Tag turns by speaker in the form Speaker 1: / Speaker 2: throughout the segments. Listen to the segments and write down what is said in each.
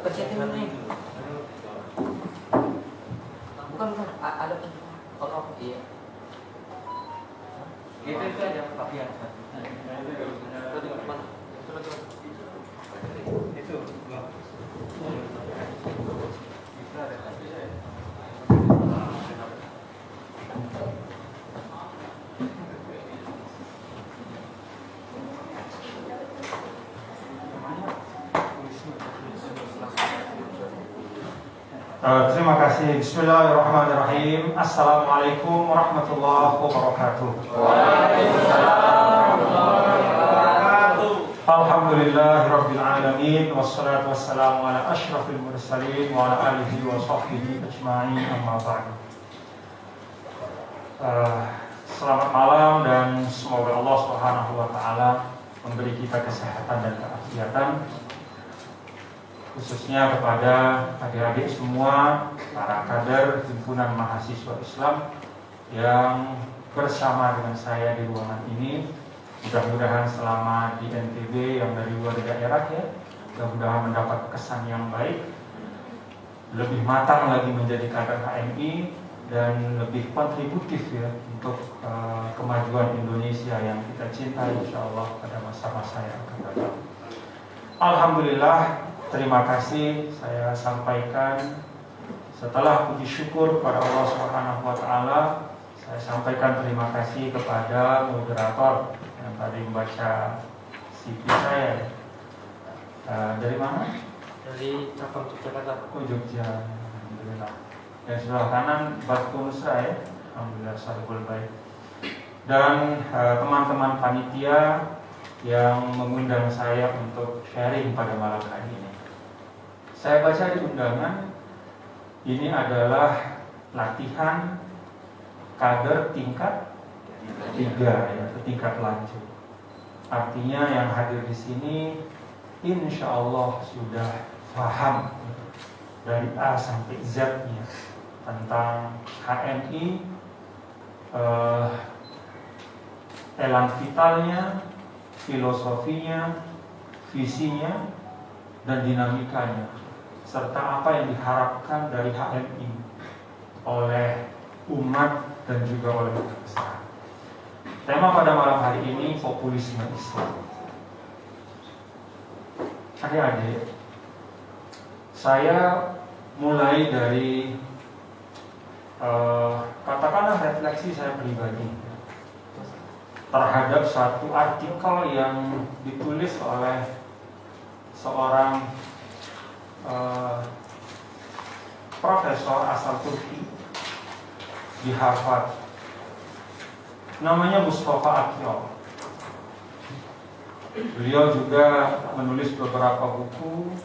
Speaker 1: pencet ini. Bukan ada orang iya. Itu aja pakaian. Itu.
Speaker 2: Terima kasih. Bismillahirrahmanirrahim. Assalamualaikum warahmatullahi wabarakatuh.
Speaker 1: Waalaikumsalam warahmatullahi wabarakatuh.
Speaker 2: Alhamdulillahirabbil alamin wassalatu wassalamu ala asyrafil mursalin wa ala alihi wa sahbihi ajma'in amma ba'd. Selamat malam dan semoga Allah Subhanahu wa taala memberi kita kesehatan dan keafiatan, khususnya kepada adik-adik semua, para kader himpunan mahasiswa Islam yang bersama dengan saya di ruangan ini. Mudah-mudahan selama di NTB yang dari luar daerah ya, mudah-mudahan mendapat kesan yang baik, lebih matang lagi menjadi kader HMI dan lebih kontributif ya untuk kemajuan Indonesia yang kita cintai insyaallah pada masa-masa yang akan datang. Alhamdulillah. Terima kasih saya sampaikan setelah puji syukur kepada Allah Subhanahu wa taala. Saya sampaikan terima kasih kepada moderator yang tadi membaca CV saya. Dari mana?
Speaker 1: Dari cabang Yogyakarta.
Speaker 2: Oh, Jogja. Alhamdulillah. Dan sebelah kanan Batu Nusa ya. Alhamdulillah sahibul baik. Dan teman-teman panitia yang mengundang saya untuk sharing pada malam hari ini. Saya baca di undangan, ini adalah latihan kader tingkat 3 ya, tingkat lanjut. Artinya yang hadir di sini insya Allah sudah paham dari A sampai Z-nya tentang HMI, elan vitalnya, filosofinya, visinya, dan dinamikanya, serta apa yang diharapkan dari HMI oleh umat dan juga oleh bangsa. Tema pada malam hari ini populisme Islam. Adik-adik, saya mulai dari katakanlah refleksi saya pribadi terhadap satu artikel yang ditulis oleh seorang profesor asal Turki di Harvard, namanya Mustafa Akyol. Beliau juga menulis beberapa buku,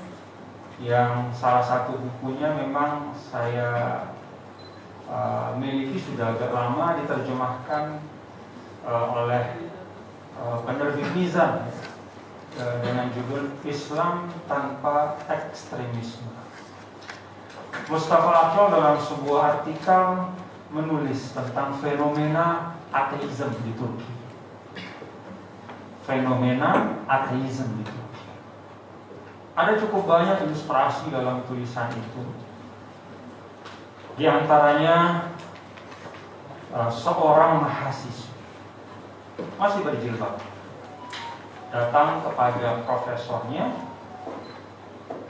Speaker 2: yang salah satu bukunya memang saya miliki sudah agak lama, diterjemahkan oleh penerbit Mizan dengan judul Islam Tanpa Ekstremisme. Mustafa Akyol dalam sebuah artikel menulis tentang fenomena ateisme di Turki. Fenomena ateisme di Turki. Ada cukup banyak ilustrasi dalam tulisan itu. Di antaranya seorang mahasiswa masih berjilbab datang kepada profesornya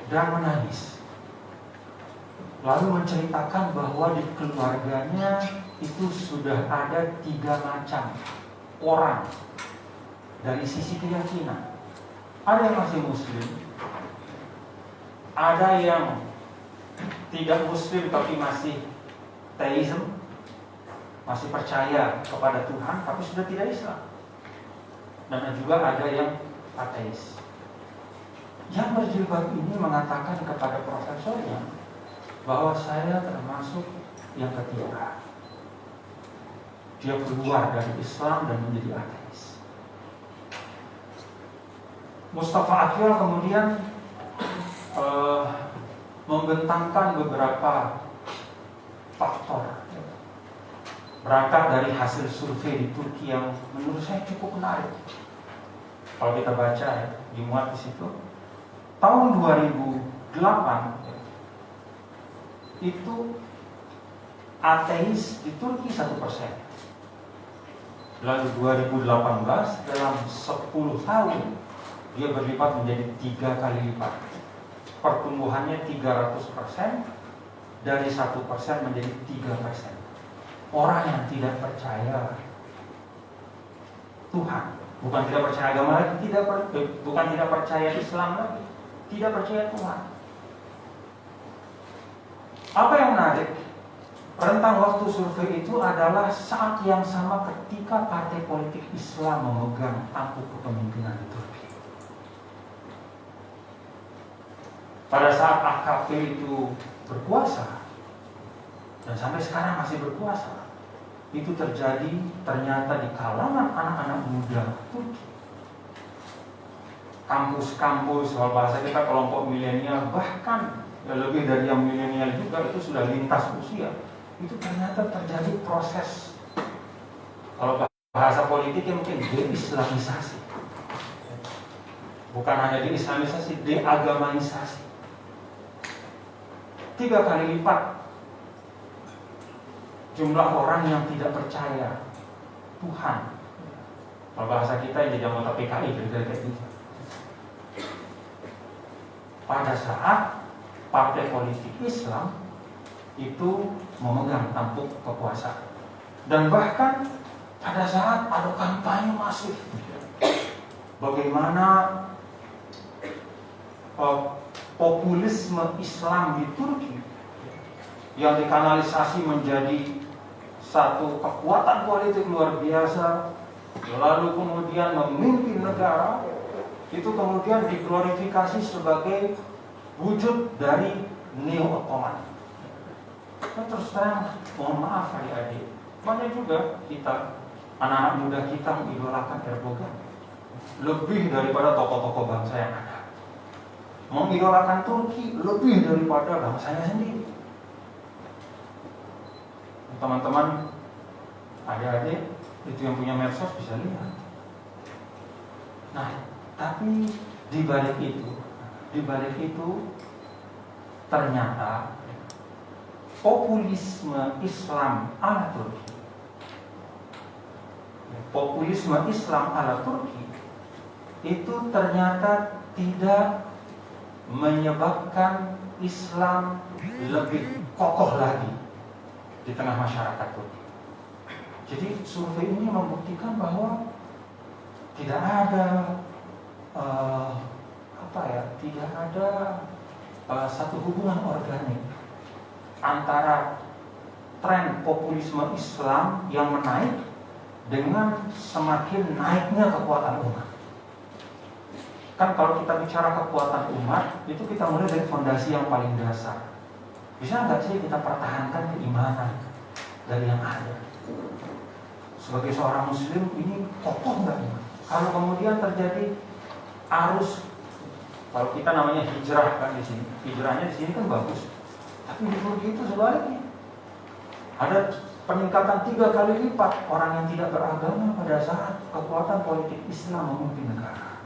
Speaker 2: dan menangis, lalu menceritakan bahwa di keluarganya itu sudah ada 3 macam orang dari sisi keyakinan. Ada yang masih muslim, ada yang tidak muslim tapi masih teisme, masih percaya kepada Tuhan tapi sudah tidak Islam, dan juga ada yang ateis. Yang berjilbab ini mengatakan kepada profesornya bahwa saya termasuk yang ketiga. Dia keluar dari Islam dan menjadi ateis. Mustafa Akyol kemudian membentangkan beberapa faktor berangkat dari hasil survei di Turki yang menurut saya cukup menarik. Kalau kita baca ya, dimuat di situ. Tahun 2018 itu ateis di Turki 1%. Lalu 2018 dalam 10 tahun dia berlipat menjadi 3 kali lipat. Pertumbuhannya 300%, dari 1% menjadi 3%. Orang yang tidak percaya Tuhan, bukan tidak percaya agama lagi, bukan tidak percaya Islam lagi, tidak percaya Tuhan. Apa yang menarik? Rentang waktu survei itu adalah saat yang sama ketika partai politik Islam memegang tampuk kepemimpinan di Turki. Pada saat AKP itu berkuasa, dan sampai sekarang masih berkuasa, itu terjadi ternyata di kalangan anak-anak muda Turki. Kampus-kampus, soal bahasa kita kelompok milenial, bahkan lebih dari yang milenial juga, itu sudah lintas usia. Itu ternyata terjadi proses, kalau bahasa politiknya mungkin deislamisasi. Bukan hanya deislamisasi, deagamaisasi. 3 kali lipat jumlah orang yang tidak percaya Tuhan. Kalau bahasa kita yang jadi anggota PKI kira-kira kayak gitu. Pada saat partai politik Islam itu memegang tampuk kekuasaan, dan bahkan pada saat ada kampanye masif bagaimana populisme Islam di Turki yang dikanalisasi menjadi satu kekuatan politik luar biasa, lalu kemudian memimpin negara, itu kemudian diglorifikasi sebagai wujud dari neo-Ottoman. Dan terus terang, mohon maaf adik-adik, banyak juga kita, anak-anak muda kita mengidolakan Erdogan lebih daripada tokoh-tokoh bangsa yang ada. Mengidolakan Turki lebih daripada bangsanya sendiri. Teman-teman, adik-adik, itu yang punya medsos bisa lihat. Nah, tapi di balik itu ternyata populisme Islam ala Turki, itu ternyata tidak menyebabkan Islam lebih kokoh lagi di tengah masyarakat Turki. Jadi survei ini membuktikan bahwa tidak ada satu hubungan organik antara tren populisme Islam yang menaik dengan semakin naiknya kekuatan umat. Kan kalau kita bicara kekuatan umat, itu kita mulai dari fondasi yang paling dasar. Bisa nggak sih kita pertahankan keimanan dari yang ada? Sebagai seorang Muslim, ini kokoh nggak iman? Kalau kemudian terjadi arus, kalau kita namanya hijrah kan di sini, hijrahnya di sini kan bagus. Tapi di Turki itu sebaliknya, ada peningkatan 3 kali lipat orang yang tidak beragama pada saat kekuatan politik Islam memimpin negara.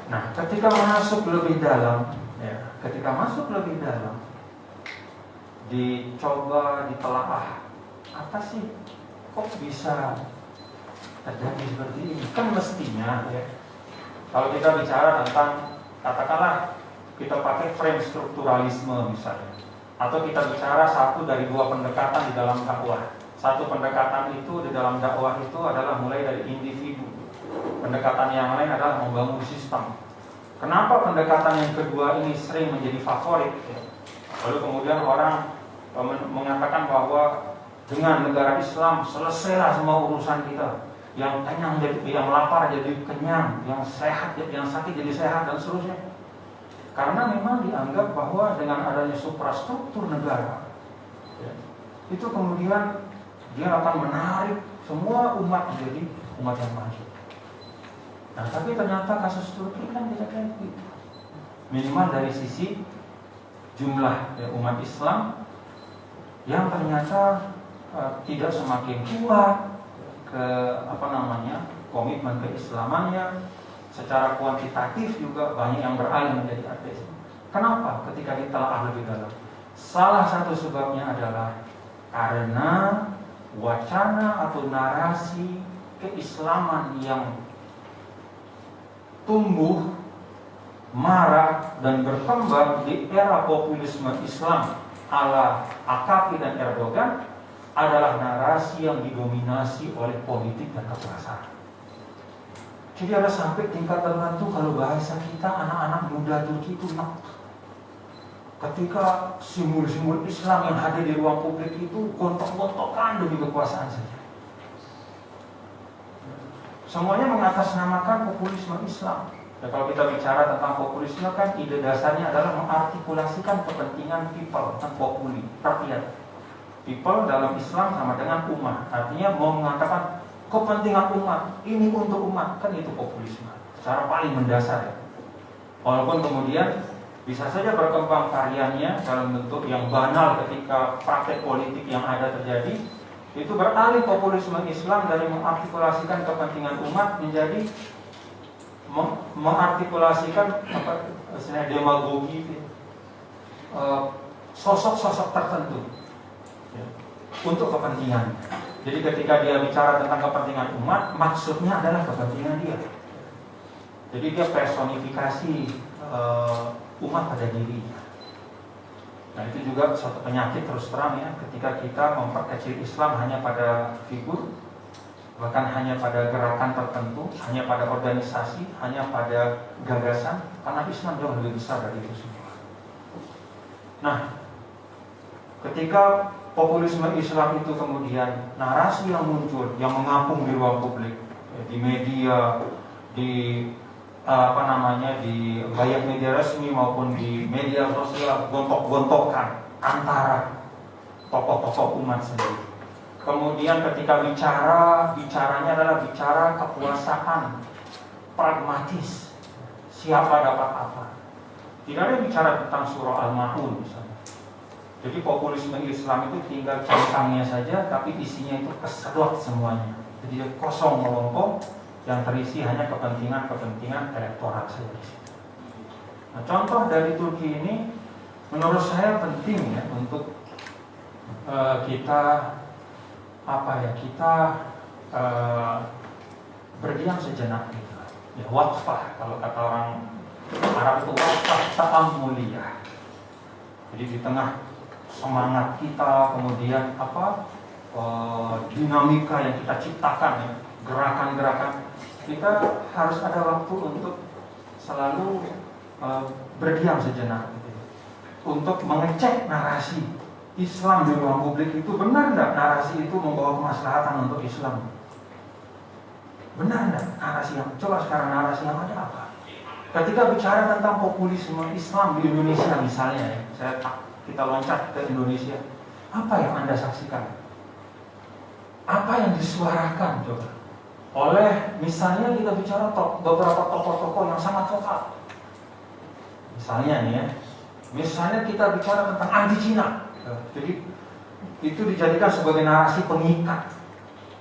Speaker 2: Nah, ketika masuk lebih dalam, dicoba ditelaah, apa sih kok bisa terjadi seperti ini? Kan mestinya kalau kita bicara tentang, katakanlah kita pakai frame strukturalisme misalnya, atau kita bicara satu dari 2 pendekatan di dalam dakwah. Satu pendekatan itu di dalam dakwah itu adalah mulai dari individu. Pendekatan yang lain adalah membangun sistem. Kenapa pendekatan yang kedua ini sering menjadi favorit? Lalu kemudian orang mengatakan bahwa dengan negara Islam selesailah semua urusan kita. Yang kenyang jadi, yang lapar jadi kenyang, yang sehat, yang sakit jadi sehat, dan seterusnya. Karena memang dianggap bahwa dengan adanya suprastruktur negara, itu kemudian dia akan menarik semua umat menjadi umat yang maju. Nah, tapi ternyata kasus Turki kan tidak kayak gitu. Minimal dari sisi jumlah umat Islam yang ternyata tidak semakin kuat komitmen keislamannya, secara kuantitatif juga banyak yang beralih menjadi ateis. Kenapa? Ketika ditelaah lebih dalam, salah satu sebabnya adalah karena wacana atau narasi keislaman yang tumbuh, marak dan berkembang di era populisme Islam ala AKP dan Erdogan adalah narasi yang didominasi oleh politik dan kekuasaan. Jadi ada sampai tingkat tertentu, kalau bahasa kita anak-anak muda Turki itu ketika simbol-simbol Islam yang hadir di ruang publik itu gontok-gontokan demi kekuasaan saja. Semuanya mengatasnamakan populisme Islam. Dan kalau kita bicara tentang populisme kan ide dasarnya adalah mengartikulasikan kepentingan people, populi, rakyat. People dalam Islam sama dengan umat. Artinya mau mengatakan kepentingan umat, ini untuk umat, kan itu populisme. Secara paling mendasar ya. Walaupun kemudian bisa saja berkembang variannya dalam bentuk yang banal ketika praktek politik yang ada terjadi, itu beralih populisme Islam dari mengartikulasikan kepentingan umat menjadi mengartikulasikan demagogi, sosok-sosok tertentu ya, untuk kepentingan. Jadi ketika dia bicara tentang kepentingan umat, maksudnya adalah kepentingan dia. Jadi dia personifikasi umat pada dirinya. Nah itu juga suatu penyakit terus terang ya, ketika kita memperkecil Islam hanya pada figur, bahkan hanya pada gerakan tertentu, hanya pada organisasi, hanya pada gagasan, karena Islam jauh lebih besar dari itu semua. Nah, ketika populisme Islam itu kemudian narasi yang muncul, yang mengapung di ruang publik, di media, di di baik media resmi maupun di media sosial, gontok-gontokan antara tokoh-tokoh umat sendiri. Kemudian ketika bicaranya adalah bicara kekuasaan, pragmatis, siapa dapat apa. Tidak ada bicara tentang surah Al-Ma'un misalnya. Jadi populisme Islam itu tinggal cangkangnya saja, tapi isinya itu kesedot semuanya. Jadi kosong melompong, yang terisi hanya kepentingan elektoral saja. Nah, contoh dari Turki ini menurut saya penting ya untuk kita berdiam sejenak gitu. Ya, waqfah, kalau kata orang Arab itu waqfah ta'ammuliyah. Jadi di tengah semangat kita, kemudian dinamika yang kita ciptakan ya, gerakan-gerakan, kita harus ada waktu untuk selalu berdiam sejenak gitu, untuk mengecek narasi Islam di ruang publik itu benar enggak narasi itu membawa kemaslahatan untuk Islam. Benar enggak narasi yang, coba sekarang narasi yang ada apa? Ketika bicara tentang populisme Islam di Indonesia misalnya ya, kita loncat ke Indonesia, apa yang Anda saksikan? Apa yang disuarakan coba? Oleh misalnya kita bicara beberapa tokoh-tokoh yang sangat vokal. Misalnya nih ya, misalnya kita bicara tentang anti Cina. Jadi itu dijadikan sebagai narasi pengikat.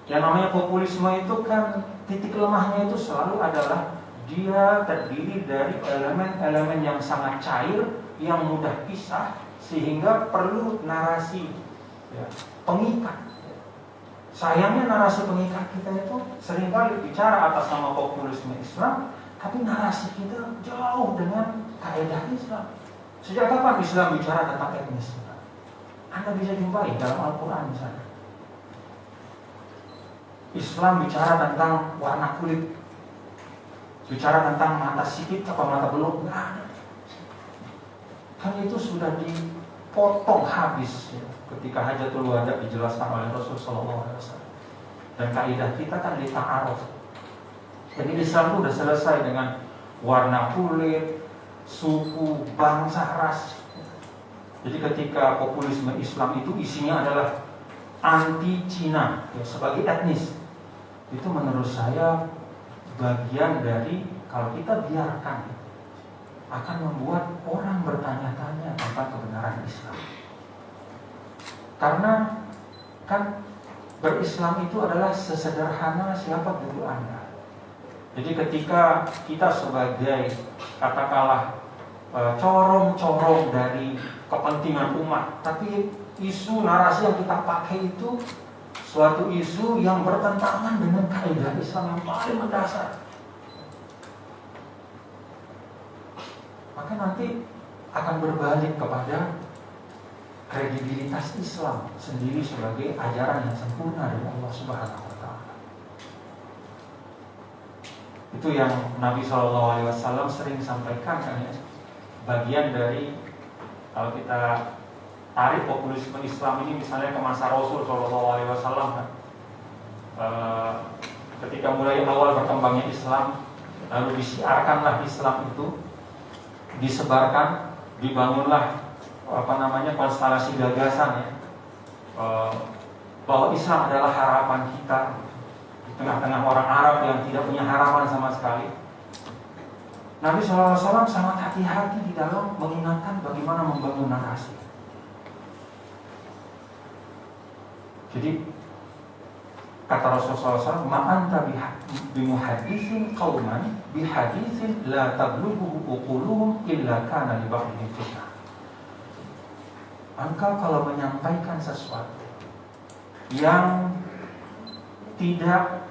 Speaker 2: Yang namanya populisme itu kan titik lemahnya itu selalu adalah dia terdiri dari elemen-elemen yang sangat cair, yang mudah pisah, sehingga perlu narasi ya, pengikat. Sayangnya narasi pengikat kita itu seringkali bicara atas nama populisme Islam, tapi narasi kita jauh dengan kaidah Islam. Sejak kapan Islam bicara tentang etnis? Anda bisa jumpai dalam Al-Quran misalnya. Islam bicara tentang warna kulit, bicara tentang mata sipit atau mata belok, nggak ada. Kan itu sudah dipotong habis ya, ketika Hajatul Wada dijelaskan oleh Rasulullah SAW. Dan kaidah kita kan di ta'aruf. Jadi Islam itu sudah selesai dengan warna kulit, suku, bangsa, ras. Jadi ketika populisme Islam itu isinya adalah anti Cina ya, sebagai etnis, itu menurut saya bagian dari, kalau kita biarkan, akan membuat orang bertanya-tanya tentang kebenaran Islam. Karena kan berislam itu adalah sesederhana siapa guru Anda. Jadi ketika kita sebagai katakanlah corong-corong dari kepentingan umat, tapi isu narasi yang kita pakai itu suatu isu yang bertentangan dengan kaidah Islam yang paling mendasar, maka nanti akan berbalik kepada kredibilitas Islam sendiri sebagai ajaran yang sempurna dari Allah Subhanahu wa Ta'ala. Itu yang Nabi SAW sering sampaikan kan ya. Bagian dari kalau kita tarik populisme Islam ini misalnya ke masa Rasul SAW kan. Ketika mulai awal berkembangnya Islam, lalu disiarkanlah Islam itu, disebarkan, dibangunlah konstelasi gagasan ya, bahwa Islam adalah harapan kita di tengah-tengah orang Arab yang tidak punya harapan sama sekali. Nabi SAW sangat hati-hati di dalam mengingatkan bagaimana membangun narasi. Jadi kata Rasulullah SAW, ma'anta bimuhadithin qawman bihadithin la tablughu uquluhum illa kana li ba'dihim fitnah. Engkau kalau menyampaikan sesuatu yang tidak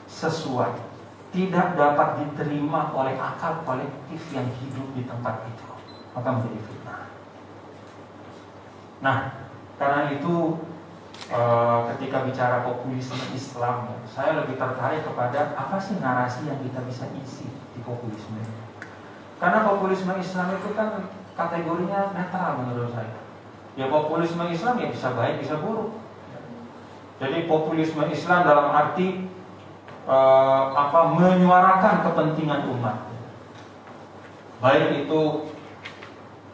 Speaker 2: sesuai, tidak dapat diterima oleh akal kolektif yang hidup di tempat itu, maka menjadi fitnah. Nah, karena itu ketika bicara populisme Islam, saya lebih tertarik kepada apa sih narasi yang kita bisa isi di populisme. Karena populisme Islam itu kan kategorinya netral menurut saya. Ya populisme Islam ya bisa baik bisa buruk. Jadi populisme Islam dalam arti menyuarakan kepentingan umat. Baik itu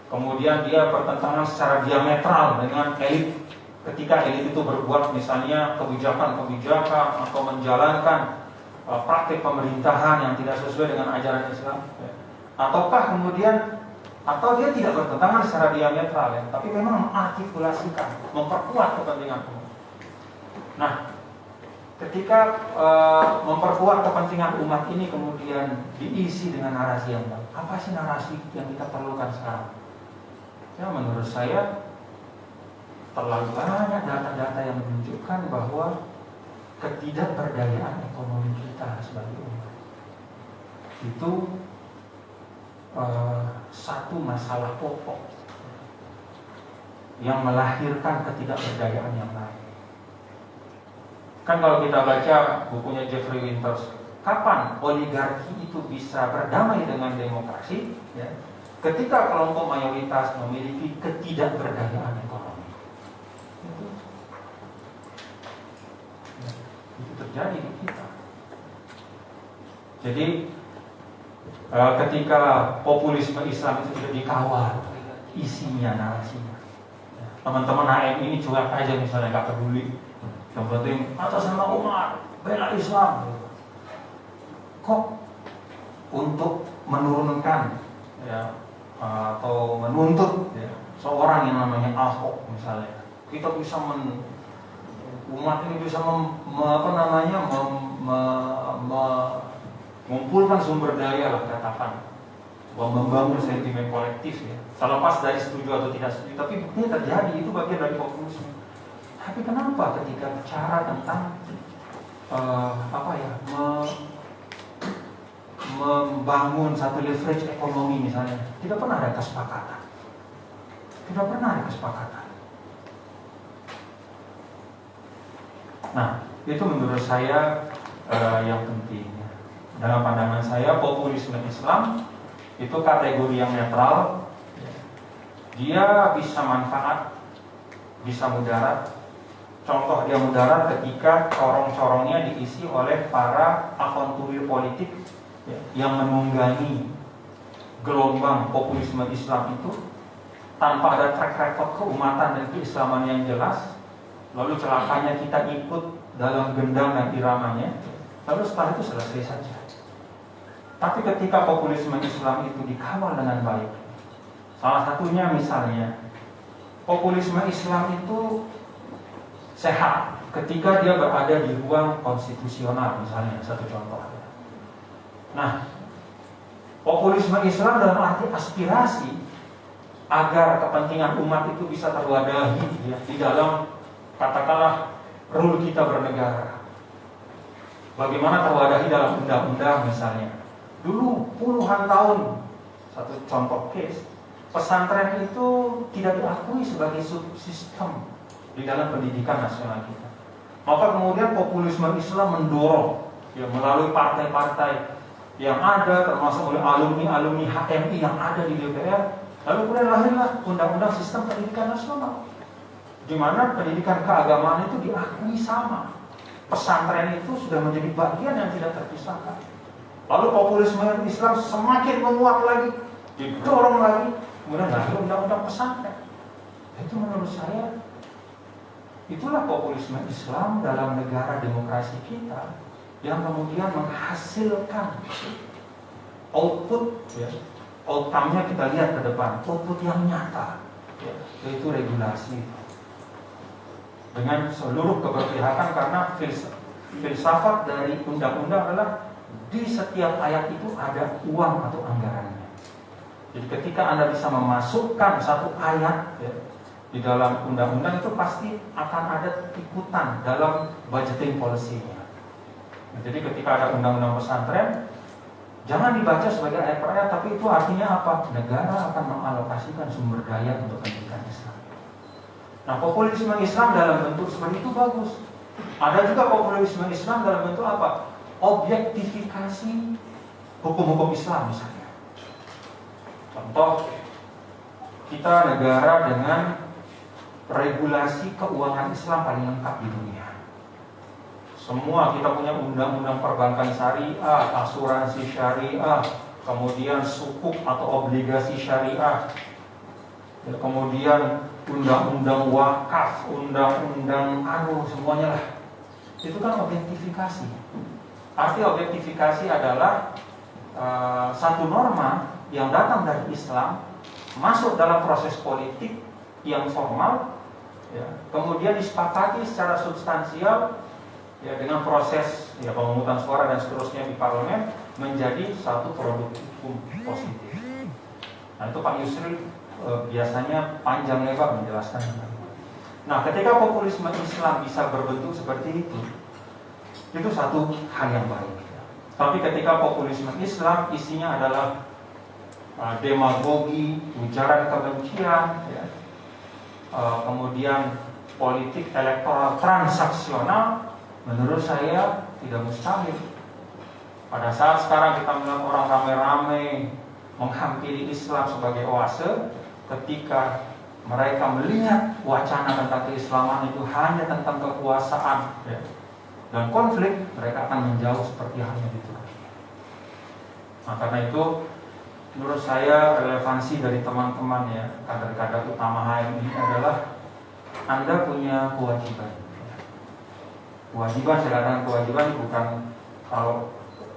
Speaker 2: kemudian dia bertentangan secara diametral dengan elit. Ketika elit itu berbuat misalnya kebijakan-kebijakan atau menjalankan praktik pemerintahan yang tidak sesuai dengan ajaran Islam, ataukah kemudian atau dia tidak bertentangan secara diametral ya, tapi memang mengartikulasikan, memperkuat kepentingan umat. Nah, ketika memperkuat kepentingan umat ini kemudian diisi dengan narasi yang baik, apa sih narasi yang kita perlukan sekarang? Ya menurut saya terlalu banyak data-data yang menunjukkan bahwa ketidakberdayaan ekonomi kita sebagai umat itu satu masalah pokok yang melahirkan ketidakberdayaan yang lain. Kan kalau kita baca bukunya Jeffrey Winters, kapan oligarki itu bisa berdamai dengan demokrasi? Ya, ketika kelompok mayoritas memiliki ketidakberdayaan ekonomi. Itu terjadi di kita. Jadi ketika populisme Islam itu tidak dikawal isinya, narasinya, teman-teman HM ini cuek aja misalnya, nggak peduli, yang penting atas nama umat bela Islam. Kok untuk menurunkan ya, atau menuntut ya, seorang yang namanya Ahok misalnya, kita bisa umat ini bisa mengumpulkan sumber daya lah katakan, membangun sentimen kolektif ya, terlepas dari setuju atau tidak setuju, tapi ini terjadi, itu bagian dari populisme. Tapi kenapa ketika bicara tentang membangun satu leverage ekonomi misalnya, tidak pernah ada kesepakatan, tidak pernah ada kesepakatan. Nah, itu menurut saya yang penting. Dalam pandangan saya, populisme Islam itu kategori yang netral. Dia bisa manfaat, bisa mudarat. Contoh dia mudarat ketika corong-corongnya diisi oleh para avanturir politik yang menunggangi gelombang populisme Islam itu tanpa ada track record keumatan dan keislaman yang jelas. Lalu celakanya kita ikut dalam gendang dan iramanya, lalu setelah itu selesai saja. Tapi ketika populisme Islam itu dikawal dengan baik, salah satunya misalnya populisme Islam itu sehat ketika dia berada di ruang konstitusional misalnya, satu contoh. Nah, populisme Islam dalam arti aspirasi agar kepentingan umat itu bisa terwadahi ya, di dalam katakanlah rule kita bernegara. Bagaimana terwadahi dalam undang-undang misalnya. Dulu puluhan tahun, satu contoh case, pesantren itu tidak diakui sebagai subsistem di dalam pendidikan nasional kita. Maka kemudian populisme Islam mendorong ya, melalui partai-partai yang ada, termasuk oleh alumni-alumni HMI yang ada di DPR. Lalu kemudian lahirlah undang-undang sistem pendidikan nasional, di mana pendidikan keagamaan itu diakui sama. Pesantren itu sudah menjadi bagian yang tidak terpisahkan. Lalu populisme Islam semakin menguat lagi, didorong lagi, kemudian lahir undang-undang pesantren. Itu menurut saya, itulah populisme Islam dalam negara demokrasi kita, yang kemudian menghasilkan output ya, outcome-nya kita lihat ke depan, output yang nyata ya, yaitu regulasi dengan seluruh keberpihakan, karena filsafat dari undang-undang adalah di setiap ayat itu ada uang atau anggarannya. Jadi ketika Anda bisa memasukkan satu ayat ya, di dalam undang-undang, itu pasti akan ada ikutan dalam budgeting policy-nya. Nah, jadi ketika ada undang-undang pesantren, jangan dibaca sebagai ayat per ayat, tapi itu artinya apa? Negara akan mengalokasikan sumber daya untuk pendidikan Islam. Nah, populisme Islam dalam bentuk seperti itu bagus. Ada juga populisme Islam dalam bentuk apa? Objektifikasi hukum-hukum Islam misalnya. Contoh, kita negara dengan regulasi keuangan Islam paling lengkap di dunia. Semua kita punya undang-undang perbankan syariah, asuransi syariah, kemudian sukuk atau obligasi syariah, kemudian undang-undang wakaf, undang-undang semuanya lah. Itu kan objektifikasi. Arti objektifikasi adalah satu norma yang datang dari Islam masuk dalam proses politik yang formal, ya, kemudian disepakati secara substansial ya, dengan proses ya, pemungutan suara dan seterusnya di parlemen menjadi satu produk hukum positif. Nah, itu Pak Yusril biasanya panjang lebar menjelaskan. Nah, ketika populisme Islam bisa berbentuk seperti itu satu hal yang baik. Tapi ketika populisme Islam isinya adalah demagogi, ujaran kebencian, ya, kemudian politik elektoral transaksional, menurut saya tidak mustahil. Pada saat sekarang kita melihat orang rame-rame menghampiri Islam sebagai oase, ketika mereka melihat wacana tentang keislaman itu hanya tentang kekuasaan ya, dan konflik, mereka akan menjauh seperti halnya di Turki. Nah, karena itu menurut saya relevansi dari teman-teman ya, kader-kader utama HMI adalah Anda punya kewajiban. Kewajiban, saya katakan kewajiban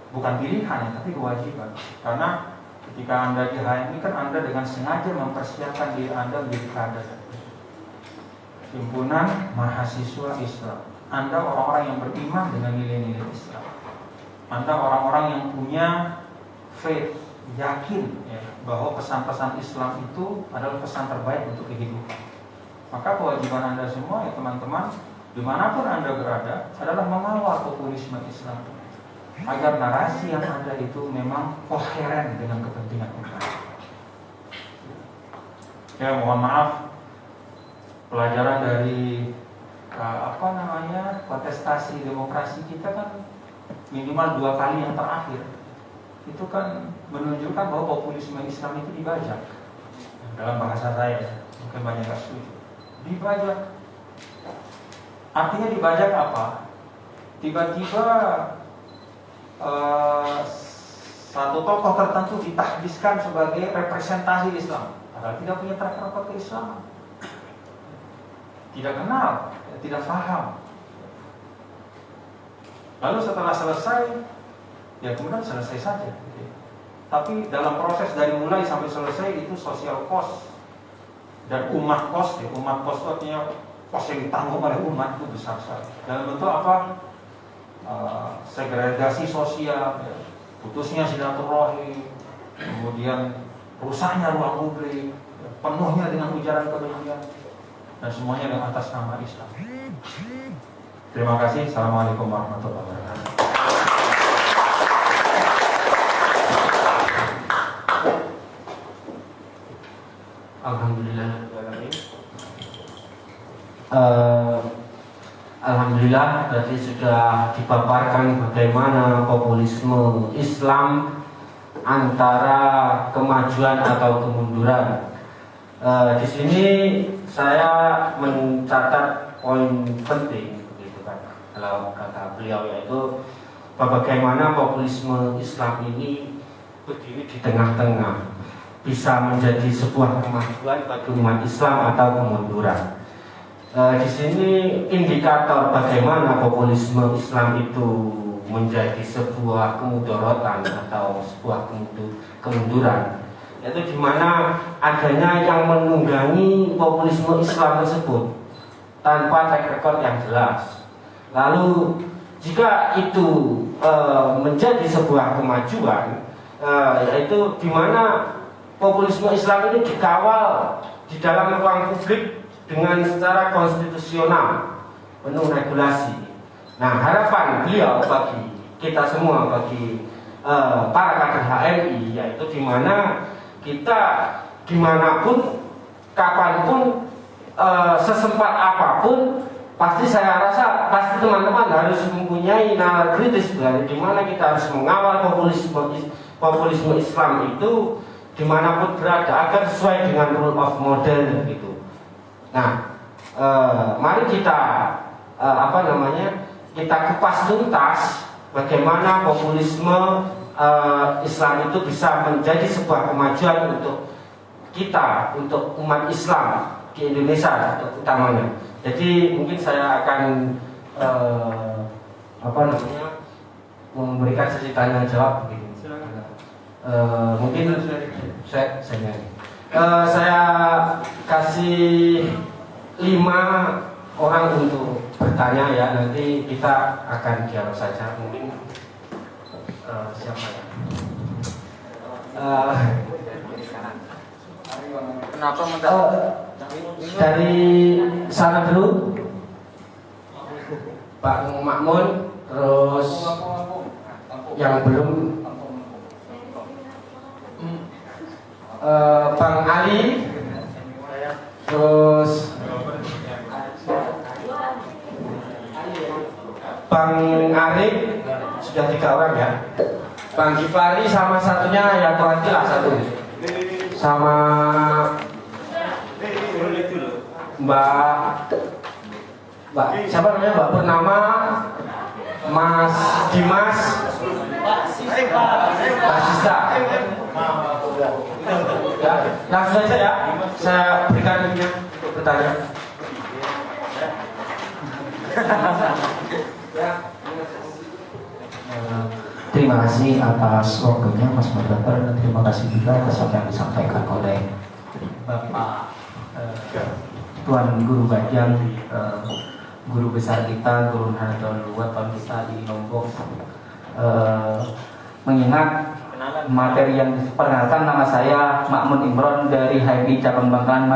Speaker 2: bukan pilihan ya, tapi kewajiban. Karena ketika Anda di HMI kan Anda dengan sengaja mempersiapkan diri Anda menjadi kader Himpunan Mahasiswa Islam. Anda orang-orang yang beriman dengan nilai-nilai Islam. Anda orang-orang yang punya faith, yakin ya, bahwa pesan-pesan Islam itu adalah pesan terbaik untuk kehidupan. Maka kewajiban Anda semua ya teman-teman, dimanapun Anda berada, adalah mengawal populisme Islam, agar narasi yang ada itu memang koheren dengan kepentingan umat. Ya, mohon maaf, pelajaran dari kontestasi demokrasi kita kan minimal 2 kali yang terakhir itu kan menunjukkan bahwa populisme Islam itu dibajak. Dalam bahasa saya, mungkin banyak yang setuju. Dibajak. Artinya dibajak apa? Tiba-tiba satu tokoh tertentu ditahbiskan sebagai representasi Islam, padahal tidak punya track record keislaman, tidak kenal, tidak paham. Lalu setelah selesai, ya kemudian selesai saja. Tapi dalam proses dari mulai sampai selesai itu social cost dan umat cost. Umat cost artinya cost yang ditanggung oleh umat itu besar sekali. Dalam bentuk apa? Segregasi sosial, ya. putusnya silaturahim, kemudian rusaknya ruang publik, penuhnya dengan ujaran kebencian, dan semuanya dengan atas nama Islam. Terima kasih. Assalamualaikum warahmatullahi wabarakatuh.
Speaker 3: Alhamdulillah tadi sudah dipaparkan bagaimana populisme Islam antara kemajuan atau kemunduran. Di sini saya mencatat poin penting, begitu kan, kalau kata beliau, yaitu bagaimana populisme Islam ini berdiri di tengah-tengah, bisa menjadi sebuah kemajuan bagi umat Islam atau kemunduran. Di sini indikator bagaimana populisme Islam itu menjadi sebuah kemudorotan atau sebuah kemunduran, yaitu di mana adanya yang menunggangi populisme Islam tersebut tanpa track record yang jelas. Lalu jika itu menjadi sebuah kemajuan, yaitu di mana populisme Islam ini dikawal di dalam ruang publik dengan secara konstitusional, penuh regulasi. Nah, harapan beliau bagi kita semua, bagi para kader HMI, yaitu di mana kita dimanapun, kapanpun, sesempat apapun, pasti saya rasa pasti teman-teman harus mempunyai nalar kritis, di mana kita harus mengawal populisme Islam itu dimanapun berada agar sesuai dengan rule of model gitu. Nah, mari kita kita kupas tuntas bagaimana populisme Islam itu bisa menjadi sebuah kemajuan untuk kita, untuk umat Islam di Indonesia utamanya. Jadi mungkin saya akan memberikan sesi tanya jawab begini. Mungkin saya kasih 5 orang untuk bertanya ya, nanti kita akan dialog saja. Mungkin siapa ya?
Speaker 1: Kenapa
Speaker 3: dari sana dulu, Pak Makmun, terus yang belum Bang Ali, terus Bang Arif, sudah 3 orang ya. Bang Gifari sama satunya ya Tuhan lah satu, sama Mbak siapa namanya, Mbak Purnama, Mas Dimas, Pak Sista. Ya, langsung saja ya, saya berikan ini untuk bertanya.
Speaker 4: Terima kasih atas waktunya Mas Moderator, dan terima kasih juga atas apa yang disampaikan oleh Bapak Tuan Guru Bajang, guru besar kita, Guru Nahdlatul Wathon kita di Lombok. Mengingat materi yang diperkenalkan, nama saya Makmun Imron dari HMI Cabang Bangkalan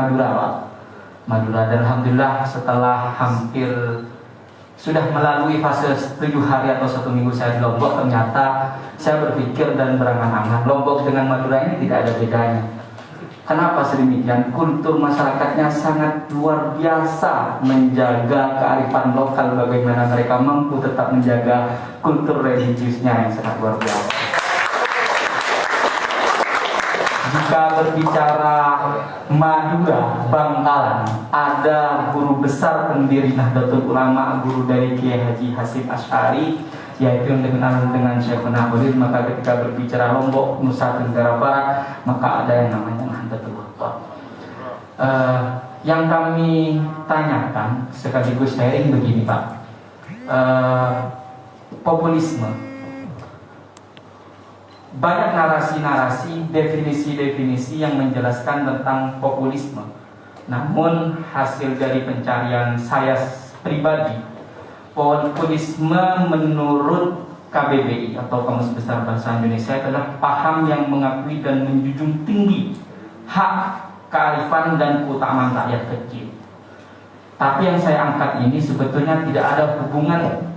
Speaker 4: Madura, dan alhamdulillah setelah hampir sudah melalui fase 7 hari atau 1 minggu saya di Lombok, ternyata saya berpikir dan berangan-angan Lombok dengan Madura ini tidak ada bedanya. Kenapa sedemikian? Kultur masyarakatnya sangat luar biasa menjaga kearifan lokal, bagaimana mereka mampu tetap menjaga kultur religiusnya yang sangat luar biasa. Jika berbicara Madura, Bangkalan, ada guru besar pendiri Nahdlatul Ulama, guru dari Kiai Haji Hasyim Asy'ari, yaitu yang dikenal dengan Syekhuna Khalil. Maka ketika berbicara Lombok, Nusa Tenggara Barat, maka ada yang namanya Nahdlatul Ulama. Yang kami tanyakan sekaligus sharing begini Pak, populisme. Banyak narasi-narasi, definisi-definisi yang menjelaskan tentang populisme. Namun hasil dari pencarian saya pribadi, populisme menurut KBBI atau Kamus Besar Bahasa Indonesia adalah paham yang mengakui dan menjunjung tinggi hak, kearifan dan keutamaan rakyat kecil. Tapi yang saya angkat ini sebetulnya tidak ada hubungan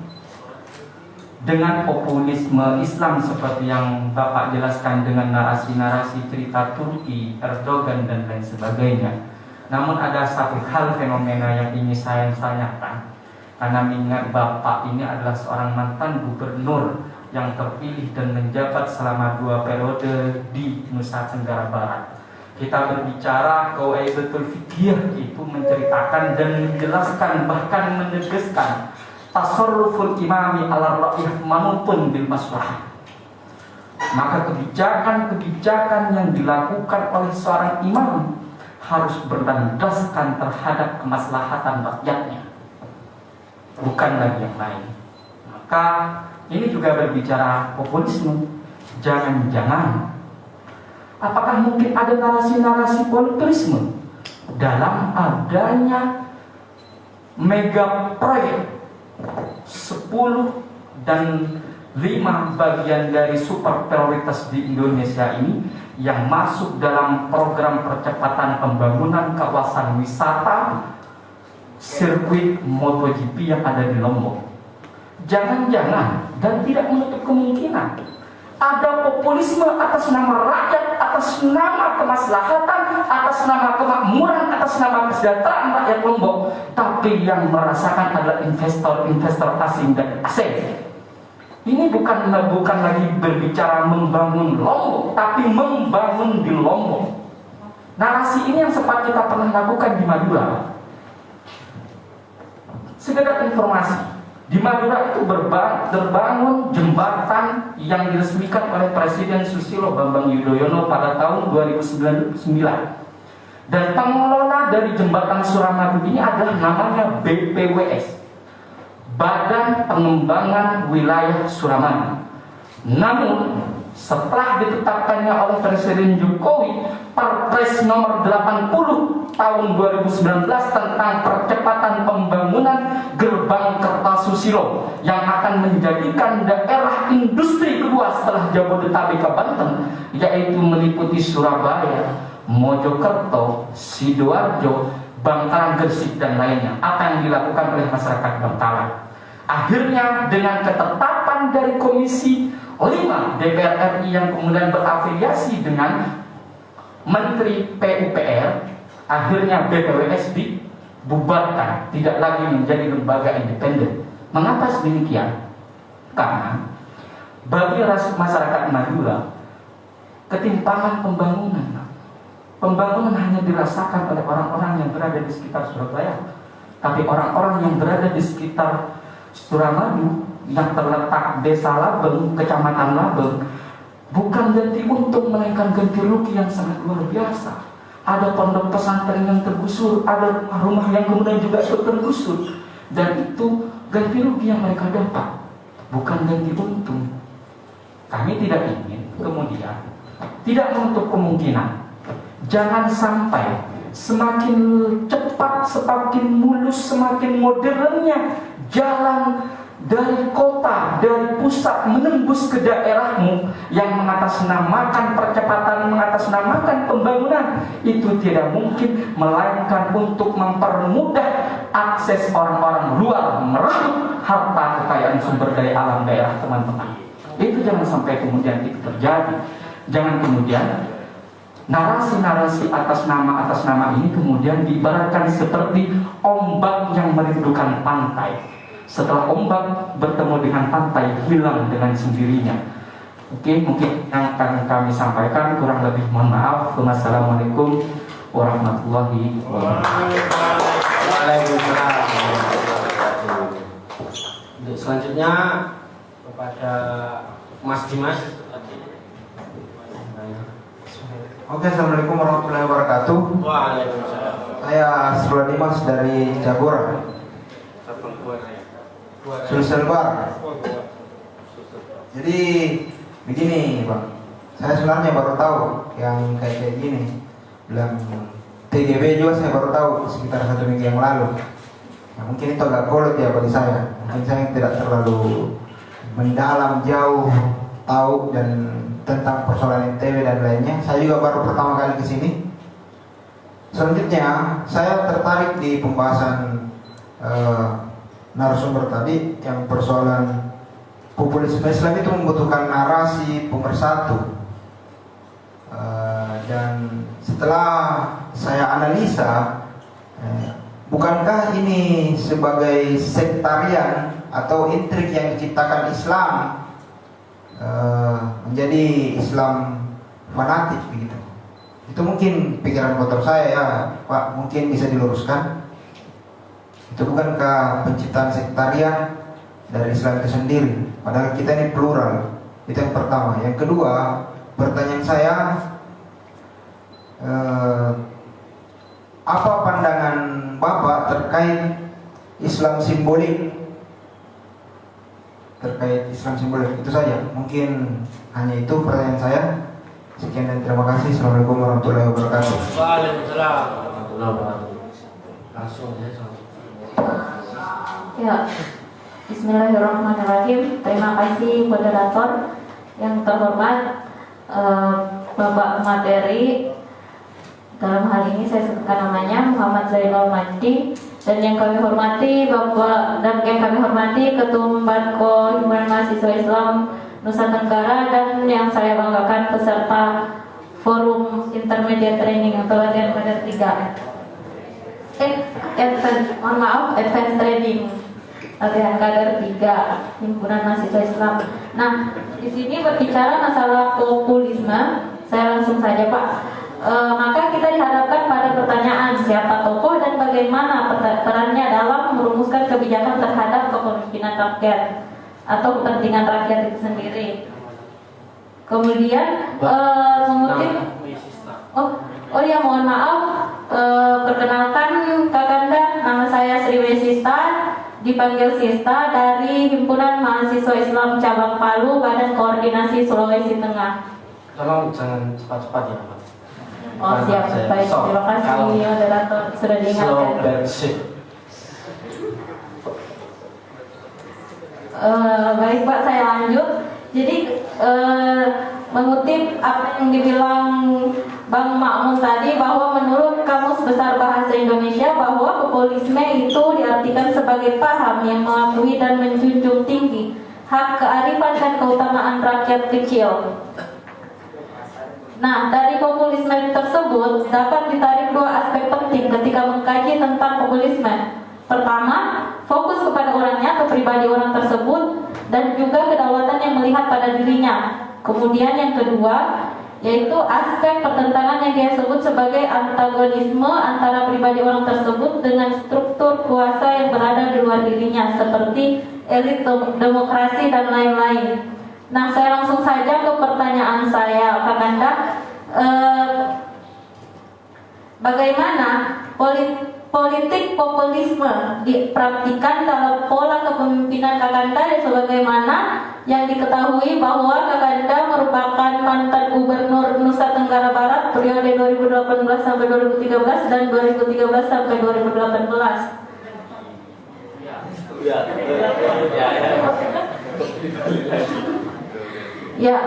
Speaker 4: dengan populisme Islam seperti yang Bapak jelaskan dengan narasi-narasi cerita Turki, Erdogan dan lain sebagainya. Namun ada satu hal fenomena yang ingin saya tanyakan, karena mengingat Bapak ini adalah seorang mantan gubernur yang terpilih dan menjabat selama 2 periode di Nusa Tenggara Barat. Kita berbicara Qawaidatul Fiqhiyah itu menceritakan dan menjelaskan bahkan menegaskan tasarruful imami ala ra'iyah manutun bil maslahah. Maka kebijakan-kebijakan yang dilakukan oleh seorang imam harus berlandaskan terhadap kemaslahatan rakyatnya, bukan lagi yang lain. Maka ini juga berbicara populisme. Jangan-jangan apakah mungkin ada narasi-narasi populisme dalam adanya mega proyek 10 dan 5 bagian dari super prioritas di Indonesia ini yang masuk dalam program percepatan pembangunan kawasan wisata sirkuit MotoGP yang ada di Lombok. Jangan-jangan dan tidak menutup kemungkinan ada populisme atas nama rakyat, atas nama kemaslahatan, atas nama kemakmuran, atas nama kesejahteraan rakyat Lombok, tapi yang merasakan adalah investor asing dan asing. Ini bukan lagi berbicara membangun Lombok, tapi membangun di Lombok. Narasi ini yang sempat kita pernah lakukan di Madura. Sekedar informasi, di Madura itu terbangun jembatan yang diresmikan oleh Presiden Susilo Bambang Yudhoyono pada tahun 2009. Dan pengelola dari jembatan Suramadu ini adalah namanya BPWS, Badan Pengembangan Wilayah Suramadu. Namun setelah ditetapkannya oleh Presiden Jokowi Perpres nomor 80 tahun 2019 tentang percepatan pembangunan Gerbang Kertasusilo yang akan menjadikan daerah industri kedua setelah Jabodetabek ke Banten, yaitu meliputi Surabaya, Mojokerto, Sidoarjo, Bangkalan, Gresik dan lainnya. Apa yang dilakukan oleh masyarakat Bangkalan? Akhirnya dengan ketetapan dari Komisi 5 DPR RI yang kemudian berafiliasi dengan Menteri PUPR, akhirnya BPWS dibubarkan, tidak lagi menjadi lembaga independen. Mengapa demikian? Karena bagi masyarakat Madura, ketimpangan pembangunan hanya dirasakan oleh orang-orang yang berada di sekitar Surabaya, tapi orang-orang yang berada di sekitar Suramadu yang terletak Desa Labeng, Kecamatan Labeng, bukan ganti untung melainkan ganti rugi yang sangat luar biasa. Ada pondok pesantren yang tergusur, ada rumah yang kemudian juga tergusur, dan itu ganti rugi yang mereka dapat, bukan ganti untung. Kami tidak ingin kemudian, tidak menutup kemungkinan, jangan sampai semakin cepat, semakin mulus, semakin modernnya jalan dari kota, dari pusat menembus ke daerahmu yang mengatasnamakan percepatan, mengatasnamakan pembangunan, itu tidak mungkin melainkan untuk mempermudah akses orang-orang luar merebut harta kekayaan sumber daya alam daerah teman-teman. Itu jangan sampai kemudian itu terjadi. Jangan kemudian narasi-narasi atas nama ini kemudian diibaratkan seperti ombak yang merindukan pantai. Setelah ombak bertemu dengan pantai, hilang dengan sendirinya. Oke, mungkin yang akan kami sampaikan, kurang lebih mohon maaf. Wassalamualaikum warahmatullahi wabarakatuh.
Speaker 3: Untuk selanjutnya kepada Mas Dimas.
Speaker 5: Oke, assalamualaikum warahmatullahi wabarakatuh.
Speaker 3: Waalaikumsalam.
Speaker 5: Saya Surya Dimas dari Jagora, Sulsel Bar. Jadi begini Bang, saya sebenarnya baru tahu yang kayak gini. Bilang TGB juga saya baru tahu sekitar 1 minggu yang lalu. Nah, mungkin itu agak kolot ya bagi saya. Mungkin saya tidak terlalu mendalam jauh tahu dan tentang persoalan NTB dan lainnya. Saya juga baru pertama kali ke sini. Selanjutnya saya tertarik di pembahasan narasumber tadi yang persoalan populisme Islam itu membutuhkan narasi pemersatu. Dan setelah saya analisa, bukankah ini sebagai sektarian atau intrik yang diciptakan Islam menjadi Islam fanatik begitu? Itu mungkin pikiran kotor saya ya Pak, mungkin bisa diluruskan. Itu bukankah penciptaan sektarian dari Islam itu sendiri? Padahal kita ini plural. Itu yang pertama. Yang kedua, pertanyaan saya, apa pandangan Bapak terkait Islam simbolik? Terkait Islam simbolik itu saja. Mungkin hanya itu pertanyaan saya. Sekian dan terima kasih. Assalamualaikum warahmatullahi wabarakatuh.
Speaker 1: Waalaikumsalam.
Speaker 3: Langsung ya.
Speaker 6: Ya, Bismillahirrahmanirrahim. Terima kasih moderator yang terhormat, Bapak materi. Dalam hal ini saya sebutkan namanya Muhammad Zainal Majdi, dan yang kami hormati Ketua Banko Himpunan Mahasiswa Islam Nusa Tenggara, dan yang saya banggakan peserta Forum Intermediate Training atau latihan kader 3. Advanced Training latihan kader 3 Himpunan Mahasiswa Islam. Nah, di sini berbicara masalah populisme, saya langsung saja Pak. Maka kita dihadapkan pada pertanyaan siapa tokoh dan bagaimana perannya dalam merumuskan kebijakan terhadap kepemimpinan rakyat atau kepentingan rakyat itu sendiri. Kemudian mengutip mohon maaf, perkenalkan Kakanda, nama saya Sri Wesista, dipanggil Sista, dari Himpunan Mahasiswa Islam Cabang Palu, Badan Koordinasi Sulawesi Tengah.
Speaker 3: Tolong jangan cepat-cepat ya Pak.
Speaker 6: Oh siap, baik, terima kasih moderator sudah diingatkan. Baik Pak, saya lanjut. Jadi mengutip apa yang dibilang Bang Makmun tadi, bahwa menurut Kamus Besar Bahasa Indonesia bahwa populisme itu diartikan sebagai paham yang mengakui dan menjunjung tinggi hak kearifan dan keutamaan rakyat kecil. Nah, dari populisme tersebut dapat ditarik dua aspek penting ketika mengkaji tentang populisme. Pertama, fokus kepada orangnya atau pribadi orang tersebut, dan juga kedaulatan yang melihat pada dirinya. Kemudian yang kedua, yaitu aspek pertentangan yang dia sebut sebagai antagonisme antara pribadi orang tersebut dengan struktur kuasa yang berada di luar dirinya, seperti elit demokrasi dan lain-lain. Nah, saya langsung saja ke pertanyaan saya, Kakanda. Bagaimana politik populisme dipraktikkan dalam pola kepemimpinan Kakanda, sebagaimana yang diketahui bahwa Kakanda merupakan mantan Gubernur Nusa Tenggara Barat periode 2018 sampai 2013 dan 2013 sampai 2018. Ya,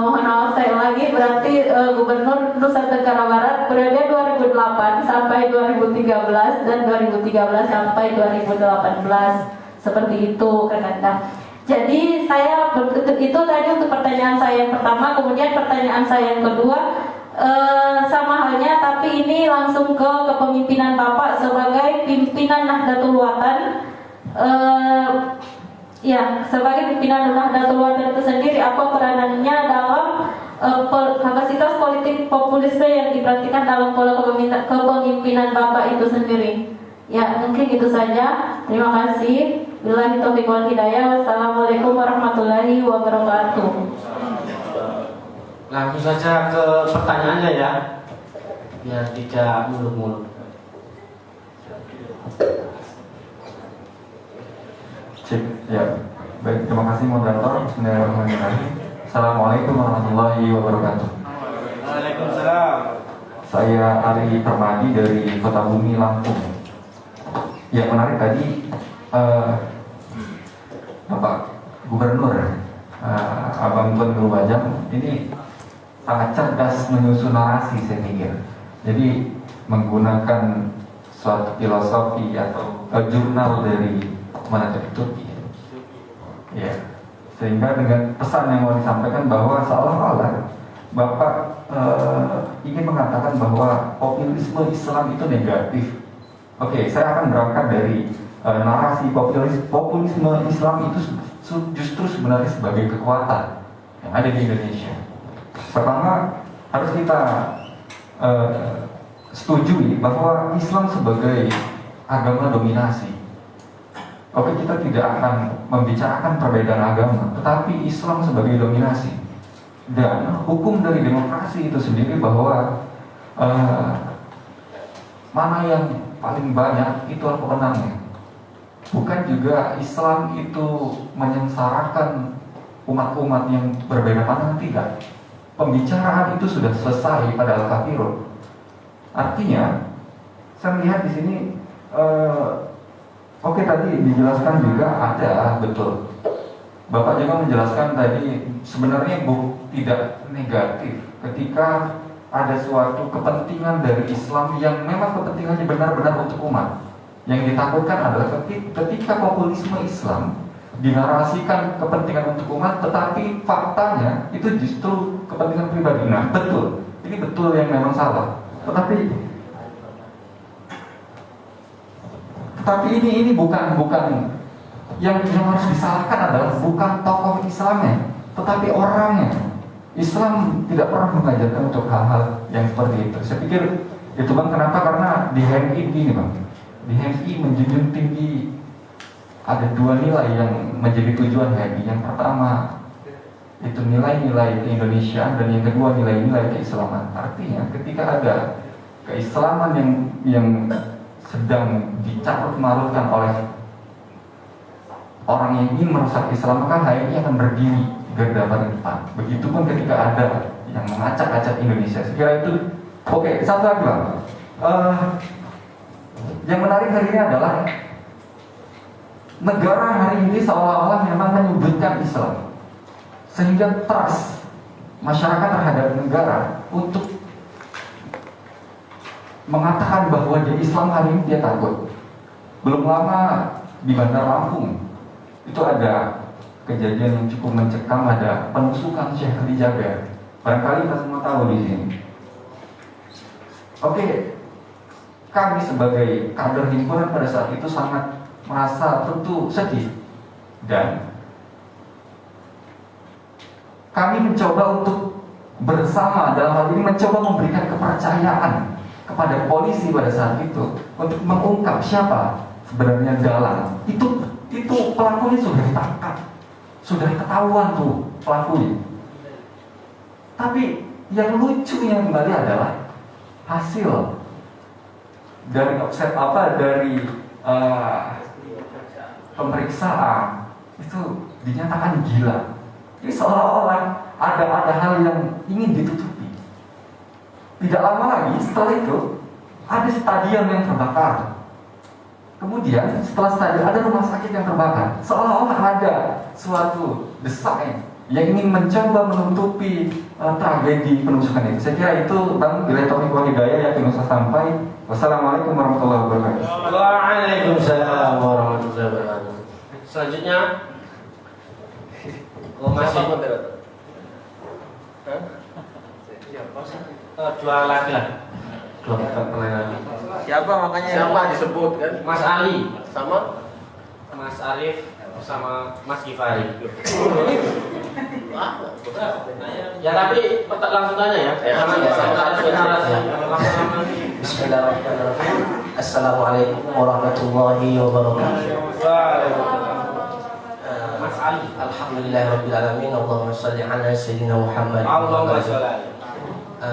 Speaker 6: mohon maaf saya lagi, berarti Gubernur Nusa Tenggara Barat periode 2008 sampai 2013 dan 2013 sampai 2018, seperti itu Kakanda. Jadi saya itu tadi untuk pertanyaan saya yang pertama. Kemudian pertanyaan saya yang kedua, sama halnya, tapi ini langsung ke kepemimpinan Bapak sebagai pimpinan Nahdlatul Ulama. Ya, sebagai pimpinan Nahdlatul Ulama itu sendiri, apa peranannya dalam kapasitas politik populisme yang dipraktikkan dalam pola kepemimpinan Bapak itu sendiri? Ya, mungkin itu saja. Terima kasih. Billahi taufiq wal hidayah. Wassalamualaikum warahmatullahi wabarakatuh.
Speaker 3: Langsung saja ke pertanyaannya ya, biar tidak muluk-muluk.
Speaker 7: Ya, baik, terima kasih moderator. Bismillahirrahmanirrahim. Assalamualaikum warahmatullahi wabarakatuh.
Speaker 1: Waalaikumsalam.
Speaker 7: Saya Ali Permadi dari Kota Bumi, Lampung. Ya, menarik tadi Bapak Gubernur Abang Tuan Guru Bajang ini sangat cerdas menyusun narasi, saya pikir. Jadi menggunakan suatu filosofi atau jurnal dari mana, dari Turki, ya, sehingga dengan pesan yang mau disampaikan bahwa seolah-olah Bapak ingin mengatakan bahwa populisme Islam itu negatif. Oke, saya akan berangkat dari narasi populisme Islam itu justru sebenarnya sebagai kekuatan yang ada di Indonesia. Pertama, harus kita setujui bahwa Islam sebagai agama dominasi. Oke, kita tidak akan membicarakan perbedaan agama, tetapi Islam sebagai dominasi. Dan hukum dari demokrasi itu sendiri bahwa mana yang paling banyak itu pemenangnya. Bukan juga Islam itu menyengsarakan umat-umat yang berbeda pandangan, tidak. Pembicaraan itu sudah selesai pada Al-Kafirun. Artinya, saya melihat di sini, oke, tadi dijelaskan juga ada, betul. Bapak juga menjelaskan tadi sebenarnya tidak negatif ketika ada suatu kepentingan dari Islam yang memang kepentingannya benar-benar untuk umat. Yang ditakutkan adalah ketika populisme Islam dinarasikan kepentingan untuk umat, tetapi faktanya itu justru kepentingan pribadi. Nah, betul, ini betul yang memang salah. Tetapi ini bukan yang harus disalahkan adalah bukan tokoh Islamnya, tetapi orangnya. Islam tidak pernah mengajarkan untuk hal-hal yang seperti itu. Saya pikir itu bang, kenapa? Karena di HMI ini bang, di HMI menjunjung tinggi ada dua nilai yang menjadi tujuan HMI. Yang pertama itu nilai-nilai keindonesiaan, dan yang kedua nilai-nilai keislaman. Artinya ketika ada keislaman yang sedang dicarut-marutkan oleh orang yang ingin merusak Islam, maka HMI akan berdiri garda paling depan. Begitupun ketika ada yang mengacak-acak Indonesia. Sekira itu. Oke, satu lagi bang. Yang menarik hari ini adalah negara hari ini seolah-olah memang menyudutkan Islam, sehingga trust masyarakat terhadap negara untuk mengatakan bahwa di Islam hari ini dia takut. Belum lama di Bandar Lampung itu ada kejadian yang cukup mencekam, ada penusukan Syekh Ali Jaber. Barangkali kita semua tahu di sini. Oke, kami sebagai kader himpunan pada saat itu sangat merasa tentu sedih, dan kami mencoba untuk bersama dalam hal ini mencoba memberikan kepercayaan kepada polisi pada saat itu untuk mengungkap siapa sebenarnya dalang. Itu pelakunya sudah ditangkap, sudah ketahuan tuh pelakunya. Tapi yang lucunya kembali adalah hasil dari pemeriksaan itu dinyatakan gila. Jadi seolah-olah ada hal yang ingin ditutupi. Tidak lama lagi setelah itu ada stadion yang terbakar. Kemudian setelah stadion ada rumah sakit yang terbakar. Seolah-olah ada suatu desain yang ingin mencoba menutupi tragedi penusukan itu. Saya kira itu bang, bila taufiq wal hidayah yakin usah sampai. Wassalamualaikum warahmatullahi wabarakatuh.
Speaker 3: Waalaikumsalam warahmatullahi wabarakatuh. Selanjutnya, masih dua lagi lah. Dua lagi.
Speaker 1: Siapa disebut kan?
Speaker 3: Mas Ali
Speaker 1: Sama
Speaker 3: Mas Arif sama Mas Gifari. Ya tapi langsung tanya ya.
Speaker 8: Bismillahirrahmanirrahim. Assalamualaikum warahmatullahi wabarakatuh.
Speaker 3: Mas Ali.
Speaker 8: Alhamdulillahirabbil alamin. Allahumma shalli ala sayyidina Muhammad.
Speaker 3: Allahumma sholli.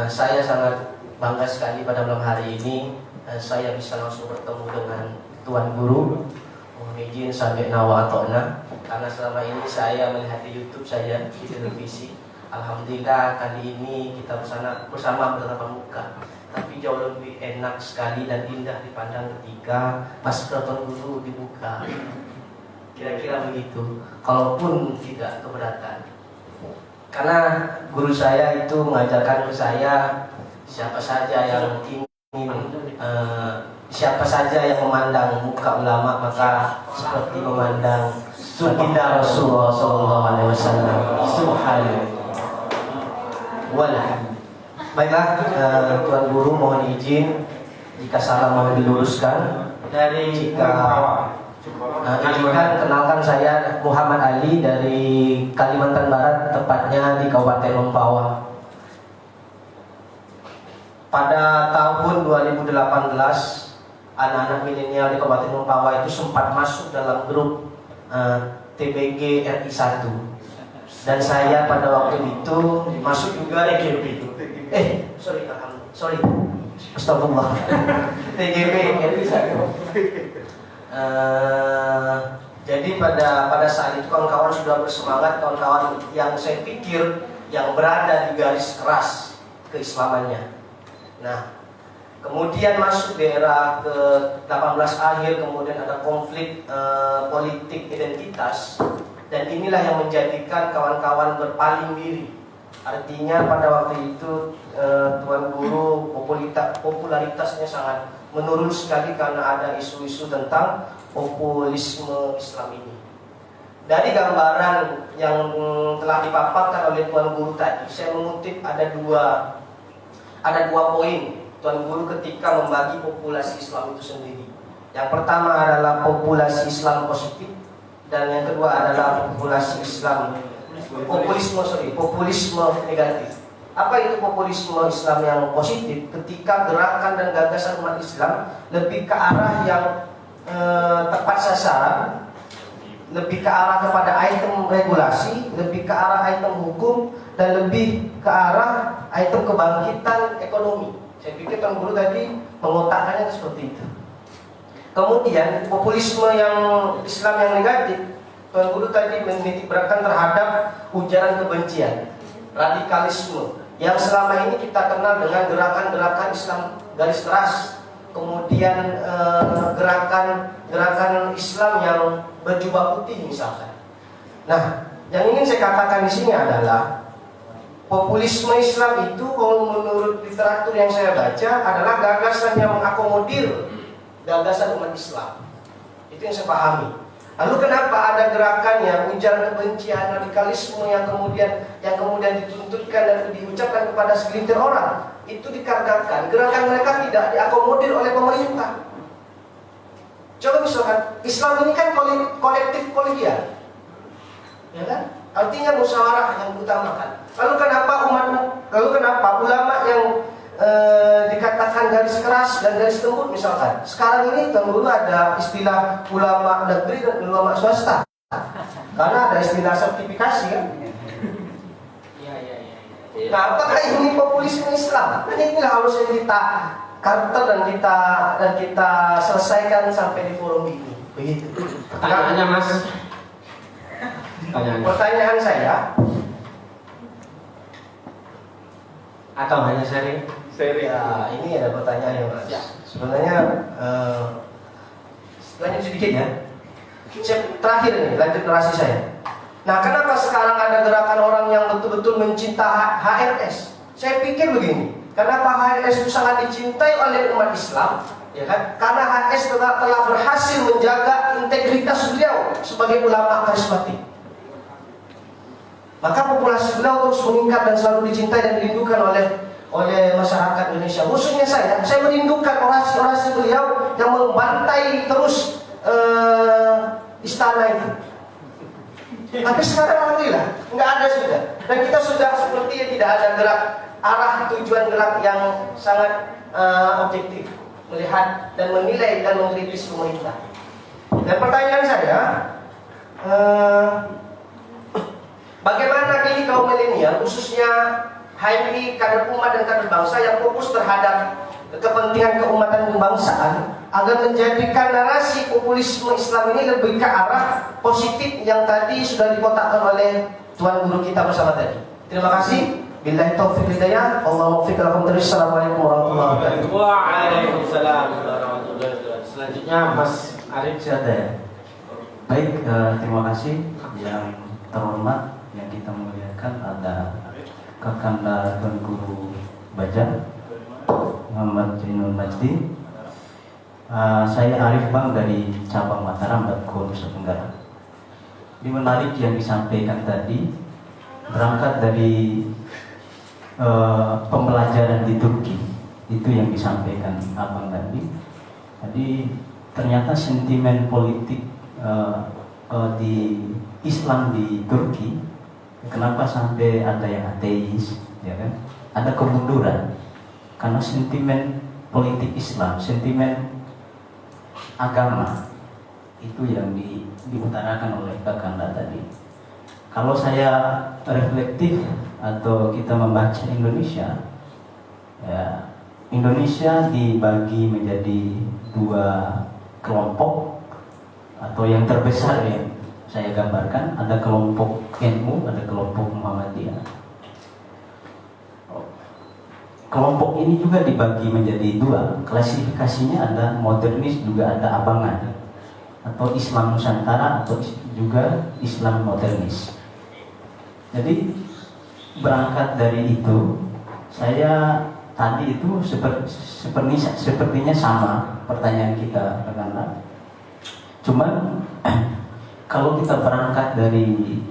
Speaker 8: Saya sangat bangga sekali pada malam hari ini saya bisa langsung bertemu dengan Tuan Guru. Mohon izin sampai nawa atona, karena selama ini saya melihat di YouTube saya, di televisi. Alhamdulillah kali ini kita bersama bertatap muka. Tapi jauh lebih enak sekali dan indah dipandang ketika masker Tuan Guru dibuka. Kira-kira begitu. Kalaupun tidak keberatan. Karena guru saya itu mengajarkan ke saya siapa saja yang ingin siapa saja yang memandang muka ulama maka seperti memandang baginda Rasulullah SAW. Subhanallah. Baiklah, Tuan Guru mohon izin jika salah mohon diluruskan.
Speaker 3: Dari
Speaker 8: Izinkan kenalkan saya Muhammad Ali dari Kalimantan Barat, tepatnya di Kabupaten Mempawah. Pada tahun 2018, anak-anak milenial di Kabupaten Mempawah itu sempat masuk dalam grup TBG RI 1. Dan saya pada waktu itu masuk juga TGP. Sorry. Astagfirullah. TGP RI 1. Jadi pada saat itu kawan-kawan sudah bersemangat, kawan-kawan yang saya pikir yang berada di garis keras keislamannya. Nah, kemudian masuk di era ke-18 akhir, kemudian ada konflik politik identitas, dan inilah yang menjadikan kawan-kawan berpaling diri. Artinya pada waktu itu Tuan Guru popularitasnya sangat menurun sekali karena ada isu-isu tentang populisme Islam ini. Dari gambaran yang telah dipaparkan oleh Tuan Guru tadi, saya mengutip ada dua poin Tuan Guru ketika membagi populasi Islam itu sendiri. Yang pertama adalah populasi Islam positif, dan yang kedua adalah populasi Islam populisme negatif. Apa itu populisme Islam yang positif? Ketika gerakan dan gagasan umat Islam lebih ke arah yang tepat sasaran, lebih ke arah kepada item regulasi, lebih ke arah item hukum, dan lebih ke arah item kebangkitan ekonomi. Saya pikir Tuan Guru tadi mengotakkannya seperti itu. Kemudian populisme yang Islam yang negatif, Tuan Guru tadi menitikberatkan terhadap ujaran kebencian, radikalisme, yang selama ini kita kenal dengan gerakan-gerakan Islam garis keras, kemudian gerakan Islam yang berjubah putih misalkan. Nah, yang ingin saya katakan di sini adalah populisme Islam itu, kalau menurut literatur yang saya baca, adalah gagasan yang mengakomodir gagasan umat Islam. Itu yang saya pahami. Lalu kenapa ada gerakan yang ujaran kebencian, radikalisme yang kemudian dituntutkan dan diucapkan kepada segelintir orang? Itu dikarenakan gerakan mereka tidak diakomodir oleh pemerintah. Coba misalkan Islam ini kan kolektif kolegial, ya kan? Artinya musyawarah yang diutamakan. Lalu kenapa ulama yang dikatakan garis keras dan garis lembut misalkan? Sekarang ini Tuan Guru ada istilah ulama negeri dan ulama swasta. Karena ada istilah sertifikasi kan? Nah, apakah ini populisme Islam? Nah, inilah harusnya kita counter dan kita selesaikan sampai di forum ini. Begitu.
Speaker 3: Pertanyaannya Mas.
Speaker 8: Pertanyaan saya,
Speaker 3: atau hanya sharing?
Speaker 8: Ya, ini ada pertanyaan ya Mas. Sebenarnya lanjut sedikit ya. Terakhir nih, lanjut narasi saya. Nah, kenapa sekarang ada gerakan orang yang betul-betul mencinta HRS? Saya pikir begini, kenapa HRS itu sangat dicintai oleh umat Islam, ya kan? Karena HRS telah berhasil menjaga integritas beliau sebagai ulama karismatik. Maka populasi beliau terus meningkat dan selalu dicintai dan dirindukan oleh masyarakat Indonesia. Khususnya saya merindukan orasi-orasi beliau yang membantai terus istana itu. Tapi sekarang alhamdulillah nggak ada sudah, dan kita sudah sepertinya tidak ada gerak arah tujuan gerak yang sangat objektif melihat dan menilai dan mengkritis pemerintah. Dan pertanyaan saya, bagaimana ini kaum milenial, khususnya HMI, kader umat dan kader bangsa yang fokus terhadap kepentingan keumatan kebangsaan, agar menjadikan narasi populisme Islam ini lebih ke arah positif yang tadi sudah dikotakkan oleh Tuan Guru kita bersama tadi. Terima kasih. Billahi taufiq hidayah. Allahumma waffiq lakum. Assalamualaikum warahmatullahi wabarakatuh.
Speaker 3: Waalaikumsalam warahmatullahi wabarakatuh. Selanjutnya Mas Arif Syada.
Speaker 9: Baik, terima kasih yang terhormat, yang kita muliakan ada Kakanda Tuan Guru Bajar Muhammad Jainul Majdi. Saya Arif Bang dari cabang Mataram, Batkol Nusa Tenggara. Ini menarik yang disampaikan tadi, berangkat dari pembelajaran di Turki, itu yang disampaikan Abang tadi. Jadi ternyata sentimen politik di Islam di Turki, kenapa sampai ada yang ateis, ya kan? Ada kemunduran karena sentimen politik Islam, sentimen agama itu yang diutarakan oleh Kakanda tadi. Kalau saya reflektif atau kita membaca Indonesia, ya, Indonesia dibagi menjadi dua kelompok atau yang terbesar yang saya gambarkan, ada kelompok NU, ada kelompok Muhammadiyah. Kelompok ini juga dibagi menjadi dua, klasifikasinya ada modernis, juga ada abangan, atau Islam Nusantara, atau juga Islam modernis. Jadi berangkat dari itu, saya tadi itu sepertinya sama pertanyaan kita, karena cuman kalau kita berangkat dari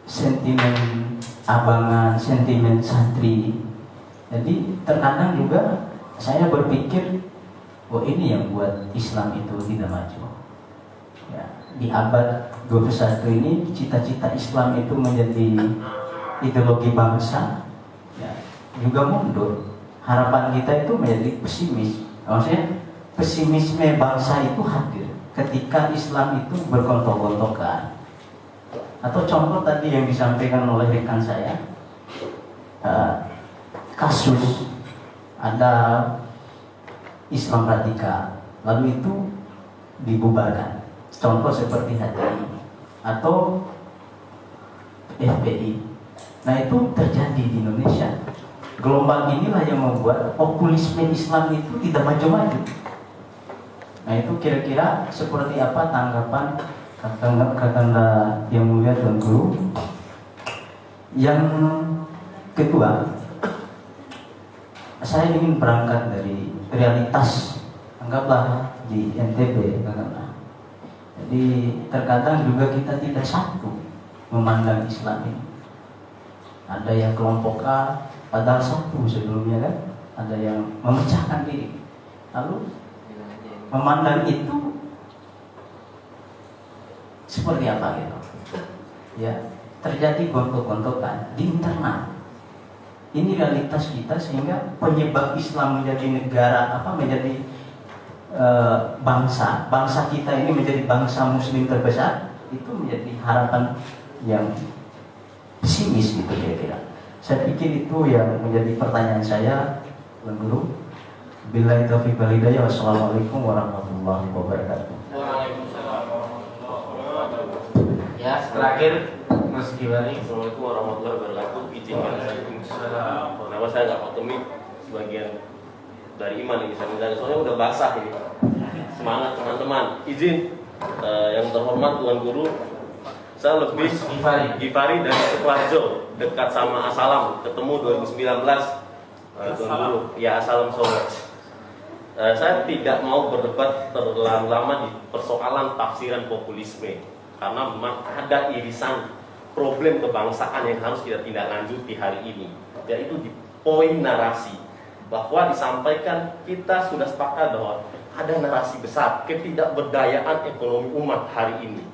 Speaker 9: sentimen abangan, sentimen santri, jadi terkadang juga saya berpikir, oh ini yang buat Islam itu tidak maju. Ya, di abad 21 ini cita-cita Islam itu menjadi ideologi bangsa, ya, juga mundur. Harapan kita itu menjadi pesimis. Maksudnya pesimisme bangsa itu hadir ketika Islam itu bergontok-gontokan. Atau contoh tadi yang disampaikan oleh rekan saya, kasus ada Islam radikal, lalu itu dibubarkan. Contoh seperti HTI atau FPI. Nah itu terjadi di Indonesia. Gelombang inilah yang membuat populisme Islam itu tidak maju-maju. Nah itu kira-kira seperti apa tanggapan Kakanda yang mulia Tuan Guru. Yang kedua, saya ingin berangkat dari realitas, anggaplah di NTB, Kakanda. Jadi terkadang juga kita tidak satu memandang Islam ini. Ada yang kelompok A, padahal satu sebelumnya kan, ada yang memecahkan diri. Lalu memandang itu seperti apa gitu? Ya, terjadi gontok-gontokan di internal. Ini realitas kita, sehingga penyebab Islam menjadi negara menjadi bangsa kita ini menjadi bangsa Muslim terbesar, itu menjadi harapan yang pesimis gitu kira-kira. Saya pikir itu yang menjadi pertanyaan saya, Tuan Guru. Billahi taufiq wal hidayah. Wassalamualaikum warahmatullahi wabarakatuh.
Speaker 3: Ya, terakhir Mas Giwari.
Speaker 10: Assalamualaikum warahmatullahi wabarakatuh. Izinkan saya nama saya nggak Fatumi, sebagian dari iman ini saya minta, soalnya udah basah ini. Semangat teman-teman. Izin yang terhormat Tuan Guru, saya lebih Gifari dari Sukoharjo, dekat sama Asalam, ketemu 2019. Tuan Guru, ya Asalam Solo. Saya tidak mau berdebat terlalu lama di persoalan tafsiran populisme, karena memang ada irisan problem kebangsaan yang harus kita tindak lanjuti hari ini, yaitu di poin narasi, bahwa disampaikan kita sudah sepakat bahwa ada narasi besar ketidakberdayaan ekonomi umat hari ini.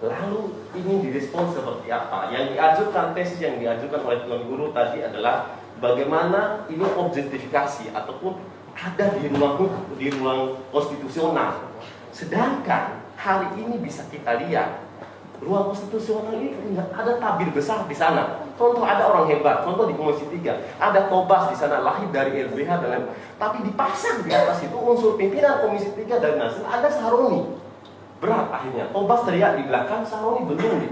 Speaker 10: Lalu ini direspon seperti apa? Yang diajukan, tesis yang diajukan oleh Tuan Guru tadi adalah bagaimana ini objektifikasi ataupun ada di ruang konstitusional. Sedangkan hari ini bisa kita lihat ruang konstitusional ini ada tabir besar di sana. Contoh ada orang hebat, contoh di Komisi 3 ada Tobas di sana, lahir dari LBH dan lain. Tapi dipasang di atas itu unsur pimpinan Komisi 3 dan Nasdem ada Saroni. Berat akhirnya. Tobas teriak di belakang, Saroni belum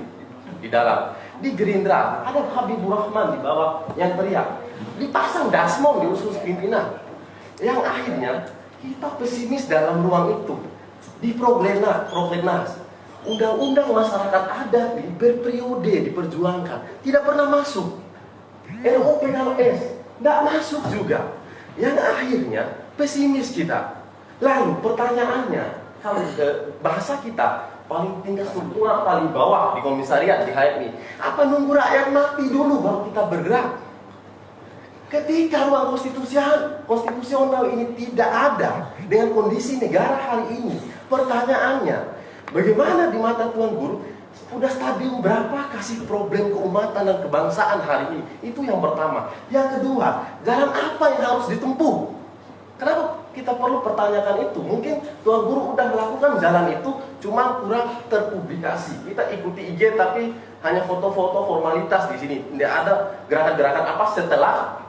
Speaker 10: di dalam. Di Gerindra ada Habibur Rahman di bawah yang teriak. Dipasang Dasmon di usus pimpinan. Yang akhirnya kita pesimis dalam ruang itu. Di Proglenas undang-undang masyarakat adat ini berperiode diperjuangkan, tidak pernah masuk. RUU PKS tidak masuk juga. Yang akhirnya pesimis kita. Lalu pertanyaannya, kalau bahasa kita paling tingkat struktural paling bawah di komisariat di HMI, apa nunggu rakyat mati dulu baru kita bergerak? Ketika ruang konstitusional ini tidak ada dengan kondisi negara hari ini, pertanyaannya, bagaimana di mata Tuan Guru, udah stadium berapa kasih problem keumatan dan kebangsaan hari ini? Itu yang pertama. Yang kedua, jalan apa yang harus ditempuh? Kenapa kita perlu pertanyakan itu? Mungkin Tuan Guru udah melakukan jalan itu, cuma kurang terpublikasi. Kita ikuti IG tapi hanya foto-foto formalitas di sini. Tidak ada gerakan-gerakan apa setelah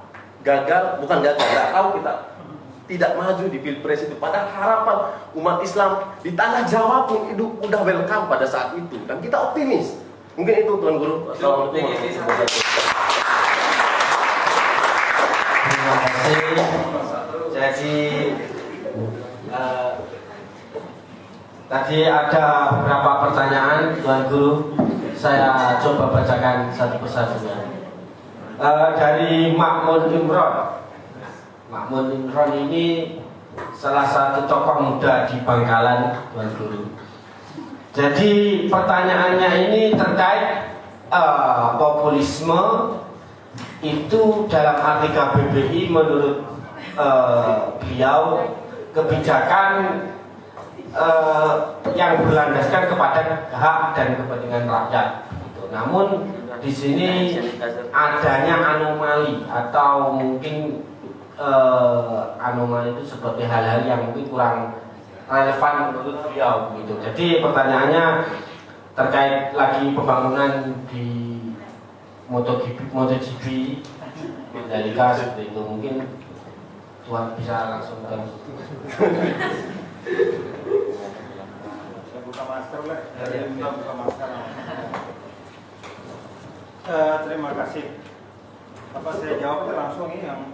Speaker 10: gagal, bukan gagal, nggak tahu kita tidak maju di Pilpres itu. Padahal harapan umat Islam di tanah Jawa pun itu udah welcome pada saat itu. Dan kita optimis. Mungkin itu Tuan Guru. Assalamualaikum warahmatullahi wabarakatuh.
Speaker 3: Terima kasih. Jadi tadi ada beberapa pertanyaan Tuan Guru. Saya coba bacakan satu persatunya. Dari Makmun Imron. Makmun Imron ini salah satu tokoh muda di Bangkalan, Tuan Guru. Jadi pertanyaannya ini terkait populisme itu dalam arti KBBI menurut beliau kebijakan yang berlandaskan kepada hak dan kepentingan rakyat. Namun di sini adanya anomali atau mungkin anomali itu seperti hal-hal yang mungkin kurang relevan menurut beliau gitu. Jadi pertanyaannya terkait lagi pembangunan di MotoGP Mandalika seperti itu, mungkin Tuan bisa langsung kan.
Speaker 2: Saya buka masker lah. Buka masker. Terima kasih. Apa saya jawab langsung ini yang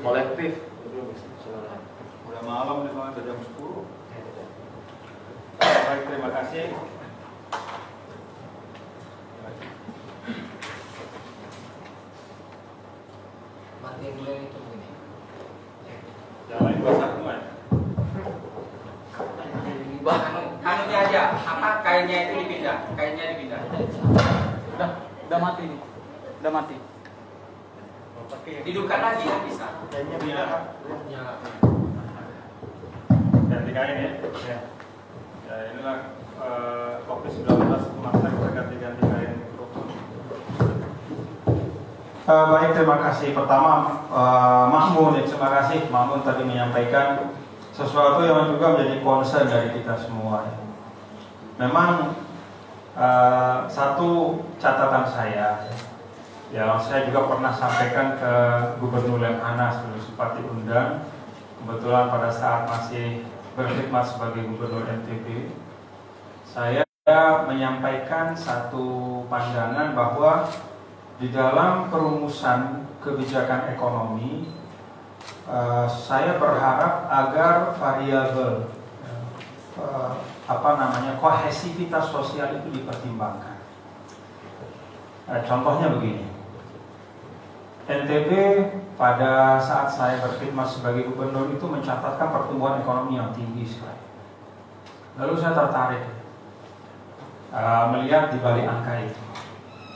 Speaker 10: kolektif.
Speaker 2: Udah malam nih, udah jam 10. Baik, terima kasih.
Speaker 1: Mati dulu itu begini.
Speaker 2: Jangan basah semua.
Speaker 4: Anunya aja, apa kainnya itu dipindah, kainnya dipindah.
Speaker 1: Udah mati nih. Udah mati.
Speaker 4: Hidupkan lagi kan bisa.
Speaker 2: Kayaknya pindah. Ganti kain ya. Ya inilah COVID-19 masa kita ganti kain. Baik, terima kasih. Pertama, Mahmud, terima kasih. Mahmud tadi menyampaikan sesuatu yang juga menjadi concern dari kita semua. Memang satu catatan saya, ya saya juga pernah sampaikan ke Gubernur Lemhanas dulu sempat diundang. Kebetulan pada saat masih berkhidmat sebagai Gubernur NTB, saya menyampaikan satu pandangan bahwa di dalam perumusan kebijakan ekonomi, saya berharap agar variabel kohesivitas sosial itu dipertimbangkan. Contohnya begini, NTB pada saat saya berkhidmat sebagai gubernur itu mencatatkan pertumbuhan ekonomi yang tinggi sekali. Lalu saya tertarik melihat di balik angka itu.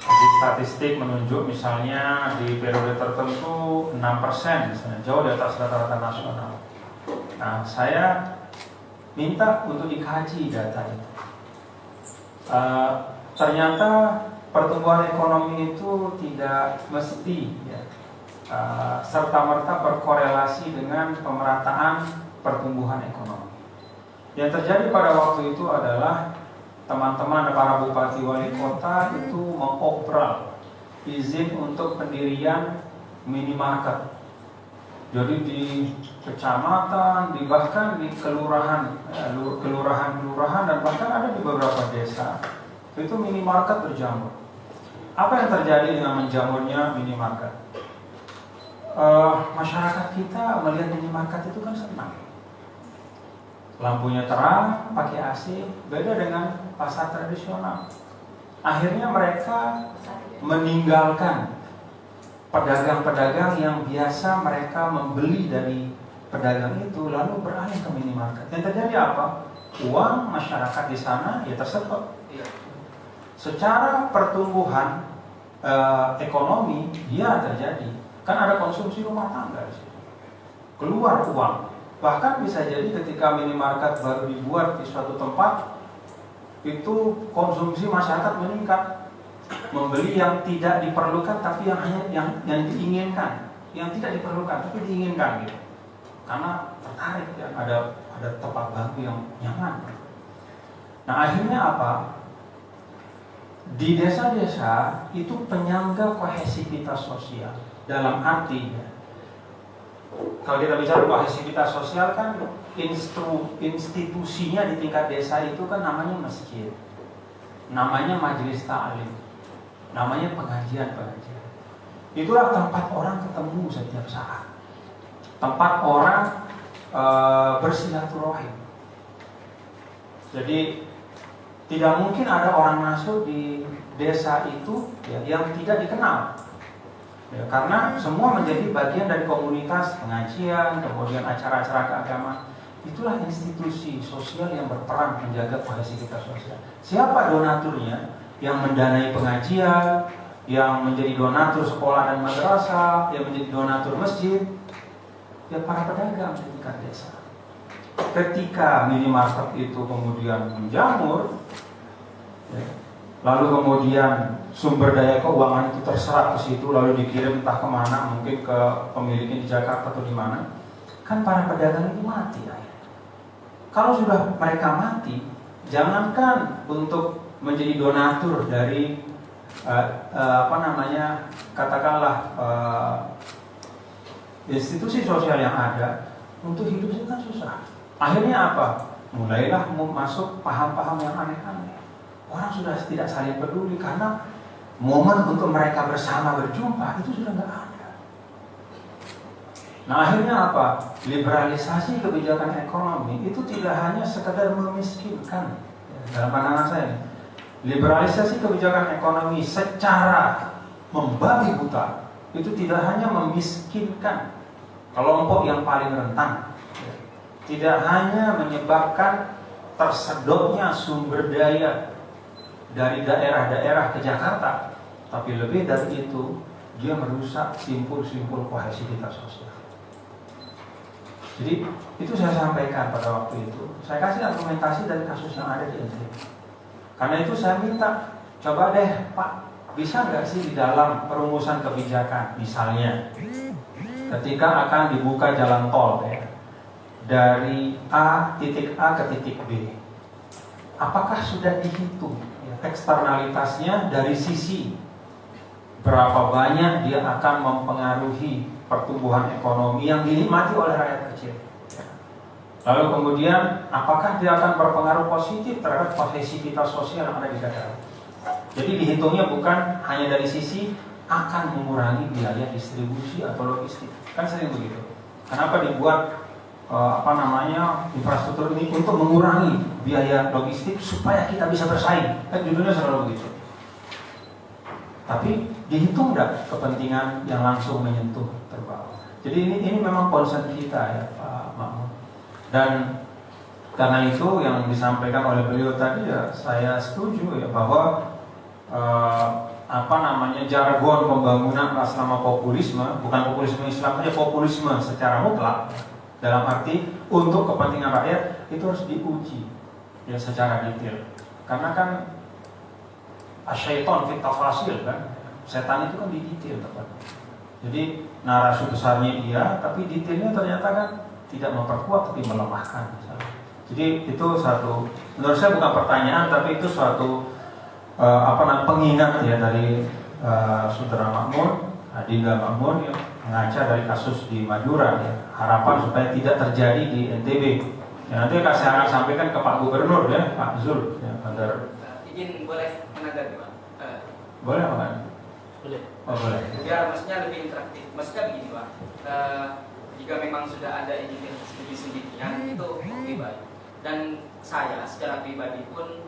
Speaker 2: Jadi statistik menunjuk misalnya di periode tertentu 6%, misalnya jauh di atas rata-rata nasional. Nah, saya minta untuk dikaji data itu. Ternyata pertumbuhan ekonomi itu tidak mesti serta-merta berkorelasi dengan pemerataan pertumbuhan ekonomi. Yang terjadi pada waktu itu adalah teman-teman para bupati wali kota itu mengopral izin untuk pendirian minimarket. Jadi di kecamatan, bahkan di kelurahan dan bahkan ada di beberapa desa itu minimarket berjamur. Apa yang terjadi dengan menjamurnya minimarket? Masyarakat kita melihat minimarket itu kan senang. lampunya terang, pakai AC, beda dengan pasar tradisional. Akhirnya mereka meninggalkan pedagang-pedagang yang biasa mereka membeli dari pedagang itu, lalu beralih ke minimarket. Yang terjadi apa? Uang masyarakat di sana ya tersedot. Secara pertumbuhan ekonomi dia terjadi, kan ada konsumsi rumah tangga di situ. Keluar uang. Bahkan bisa jadi ketika minimarket baru dibuat di suatu tempat, itu konsumsi masyarakat meningkat, membeli yang tidak diperlukan tapi yang hanya yang diinginkan, yang tidak diperlukan tapi diinginkan gitu. Karena tertarik ya, ada tempat bangku yang nyaman. Nah akhirnya apa? Di desa-desa itu penyangga kohesivitas sosial. Dalam arti kalau kita bicara kohesivitas sosial kan institusinya di tingkat desa itu kan namanya masjid, namanya majelis ta'lim, namanya pengajian-pengajian. Itulah tempat orang ketemu setiap saat, tempat orang bersilaturahim. Jadi tidak mungkin ada orang masuk di desa itu ya, yang tidak dikenal. Ya, karena semua menjadi bagian dari komunitas pengajian, kemudian acara-acara keagamaan. Itulah institusi sosial yang berperan menjaga kohesivitas sosial. Siapa donaturnya? Yang mendanai pengajian, yang menjadi donatur sekolah dan madrasah, yang menjadi donatur masjid, ya para pedagang di tingkat desa. Ketika minimarket itu kemudian menjamur, ya, lalu kemudian sumber daya keuangan itu terserap ke situ, lalu dikirim entah kemana, mungkin ke pemiliknya di Jakarta atau di mana, kan para pedagang itu mati akhirnya. Kalau sudah mereka mati, jangankan untuk menjadi donatur dari katakanlah institusi sosial yang ada, untuk hidup itu kan susah. Akhirnya apa? Mulailah masuk paham-paham yang aneh-aneh. Orang sudah tidak saling peduli karena momen untuk mereka bersama berjumpa itu sudah nggak ada. Nah akhirnya apa? Liberalisasi kebijakan ekonomi itu tidak hanya sekedar memiskinkan. Dalam pandangan saya, liberalisasi kebijakan ekonomi secara membabi buta itu tidak hanya memiskinkan kelompok yang paling rentan, tidak hanya menyebabkan tersedotnya sumber daya dari daerah-daerah ke Jakarta, tapi lebih dari itu dia merusak simpul-simpul kohesivitas sosial. Jadi itu saya sampaikan pada waktu itu. Saya kasih argumentasi dari kasus yang ada di NTB. Karena itu saya minta, coba deh Pak, bisa nggak sih di dalam perumusan kebijakan, misalnya ketika akan dibuka jalan tol ya, dari titik A ke titik B, apakah sudah dihitung eksternalitasnya dari sisi berapa banyak dia akan mempengaruhi pertumbuhan ekonomi yang dinikmati oleh rakyat kecil. Lalu kemudian apakah dia akan berpengaruh positif terhadap kohesivitas sosial yang ada di daerah. Jadi dihitungnya bukan hanya dari sisi akan mengurangi biaya distribusi atau logistik. Kan sering begitu. Kenapa dibuat infrastruktur ini untuk mengurangi biaya logistik supaya kita bisa bersaing. Kan judulnya selalu begitu. Tapi dihitung enggak kepentingan yang langsung menyentuh terbawah. Jadi ini memang concern kita ya Pak Mahmud. Dan karena itu yang disampaikan oleh beliau tadi ya saya setuju ya bahwa jargon pembangunan atas nama populisme, bukan populisme Islam saja, populisme secara mutlak. Dalam arti untuk kepentingan rakyat itu harus diuji ya secara detail. Karena kan asyaiton fit tafasil kan, setan itu kan di detail tepat. Jadi narasi besarnya iya, tapi detailnya ternyata kan tidak memperkuat tapi melemahkan misalnya. Jadi itu satu, menurut saya bukan pertanyaan tapi itu suatu pengingat ya dari saudara Makmun, Adinda Makmun yang mengaca dari kasus di Madura ya. Harapan supaya tidak terjadi di NTB. Ya, nanti saya akan sampaikan ke Pak Gubernur ya, Pak Zul ya, Bandar.
Speaker 11: Izin boleh menanggapi Pak?
Speaker 2: Boleh apa kan?
Speaker 11: Boleh.
Speaker 2: Oh, boleh.
Speaker 11: Biar maksudnya lebih interaktif. Maksudnya begini Pak, jika memang sudah ada ini studi-studinya itu oke Pak. Dan saya secara pribadi pun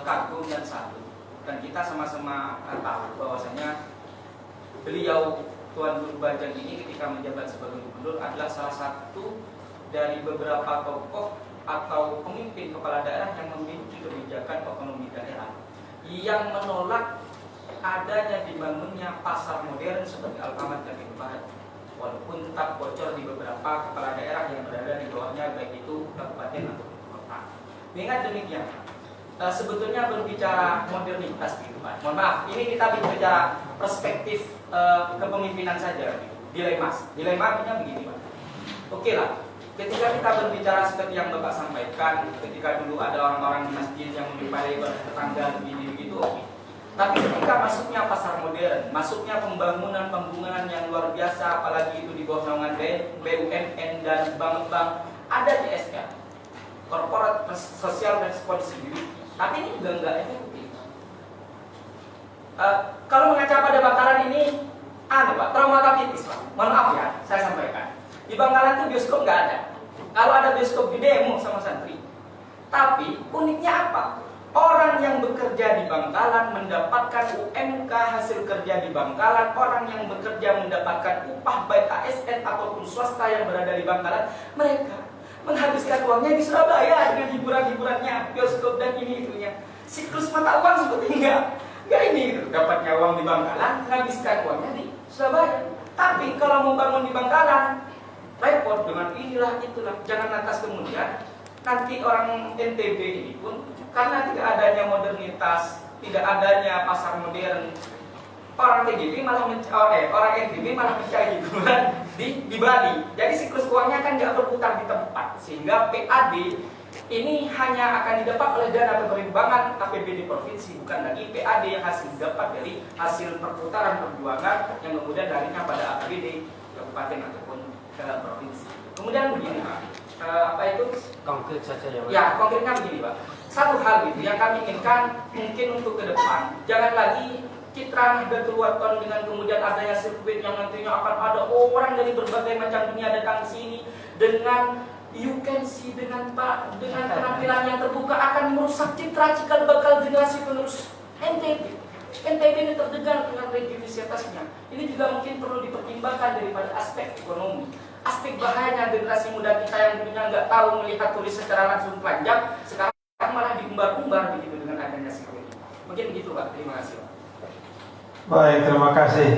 Speaker 11: kagum dan salut. Dan kita sama-sama tahu bahwasanya beliau Tuan Guru Bajang ini ketika menjabat sebagai gubernur adalah salah satu dari beberapa tokoh atau pemimpin kepala daerah yang memiliki kebijakan ekonomi daerah yang menolak adanya dibangunnya pasar modern seperti Alfamart dan Barat, walaupun tetap bocor di beberapa kepala daerah yang berada di bawahnya, baik itu kabupaten atau kota. Mengingat demikian, sebetulnya berbicara modernitas gitu Pak. Mohon maaf, ini kita bicara perspektif kepemimpinan saja. Dilemanya begini Pak. Oke lah, ketika kita berbicara seperti yang Bapak sampaikan, ketika dulu ada orang-orang di masjid yang menyuplai tetangga begini begitu, oke. Tapi ketika masuknya pasar modern, masuknya pembangunan yang luar biasa, apalagi itu di bawah naungan BUMN dan bank-bank, ada JSR, Corporate Social Responsibility. Tapi ini juga enggak efektif. Kalau mengaca pada Bangkalan ini, Pak, traumatis Pak. Mohon maaf ya, saya sampaikan. Di Bangkalan itu bioskop nggak ada. Kalau ada bioskop di demo sama santri. Tapi uniknya apa? Orang yang bekerja di Bangkalan mendapatkan UMK hasil kerja di Bangkalan. Orang yang bekerja mendapatkan upah baik ASN ataupun swasta yang berada di Bangkalan. Mereka menghabiskan uangnya di Surabaya dengan hiburan-hiburannya, bioskop dan ini itunya. Siklus mata uang seperti enggak ini gitu. Dapatnya uang di Bangkalan, menghabiskan uangnya di Surabaya. Tapi kalau mau bangun di Bangkalan, repot dengan inilah itulah. Jangan lantas kemudian nanti orang NTB ini pun karena tidak adanya modernitas, tidak adanya pasar modern, orang TGB malah orang NTB malah mencari hiburan di Bali. Jadi siklus uangnya kan nggak berputar di tempat, sehingga PAD ini hanya akan didapat oleh dana penerbangan APBD provinsi, bukan lagi PAD yang hasil didapat dari hasil perputaran perjuangan yang kemudian larinya pada APBD kabupaten ataupun provinsi. Kemudian begini Pak, apa itu?
Speaker 3: Konkret saja ya Pak.
Speaker 11: Ya, konkretnya begini Pak. Satu hal gitu yang kami inginkan mungkin untuk ke depan, jangan lagi citra Nahdlatul Wathon dengan kemudian adanya sirkuit yang nantinya akan ada orang dari berbagai macam dunia datang ke sini dengan you can see dengan penampilan yang terbuka akan merusak citra cikal bakal generasi penerus NTB. NTB ini terdengar dengan religiositasnya. Ini juga mungkin perlu dipertimbangkan daripada aspek ekonomi. Aspek bahayanya generasi muda kita yang dulunya nggak tahu melihat tulis secara langsung telanjang, sekarang malah diumbar-umbar begitu dengan adanya sirkuit. Mungkin begitu Pak. Terima kasih Pak.
Speaker 2: Baik, terima kasih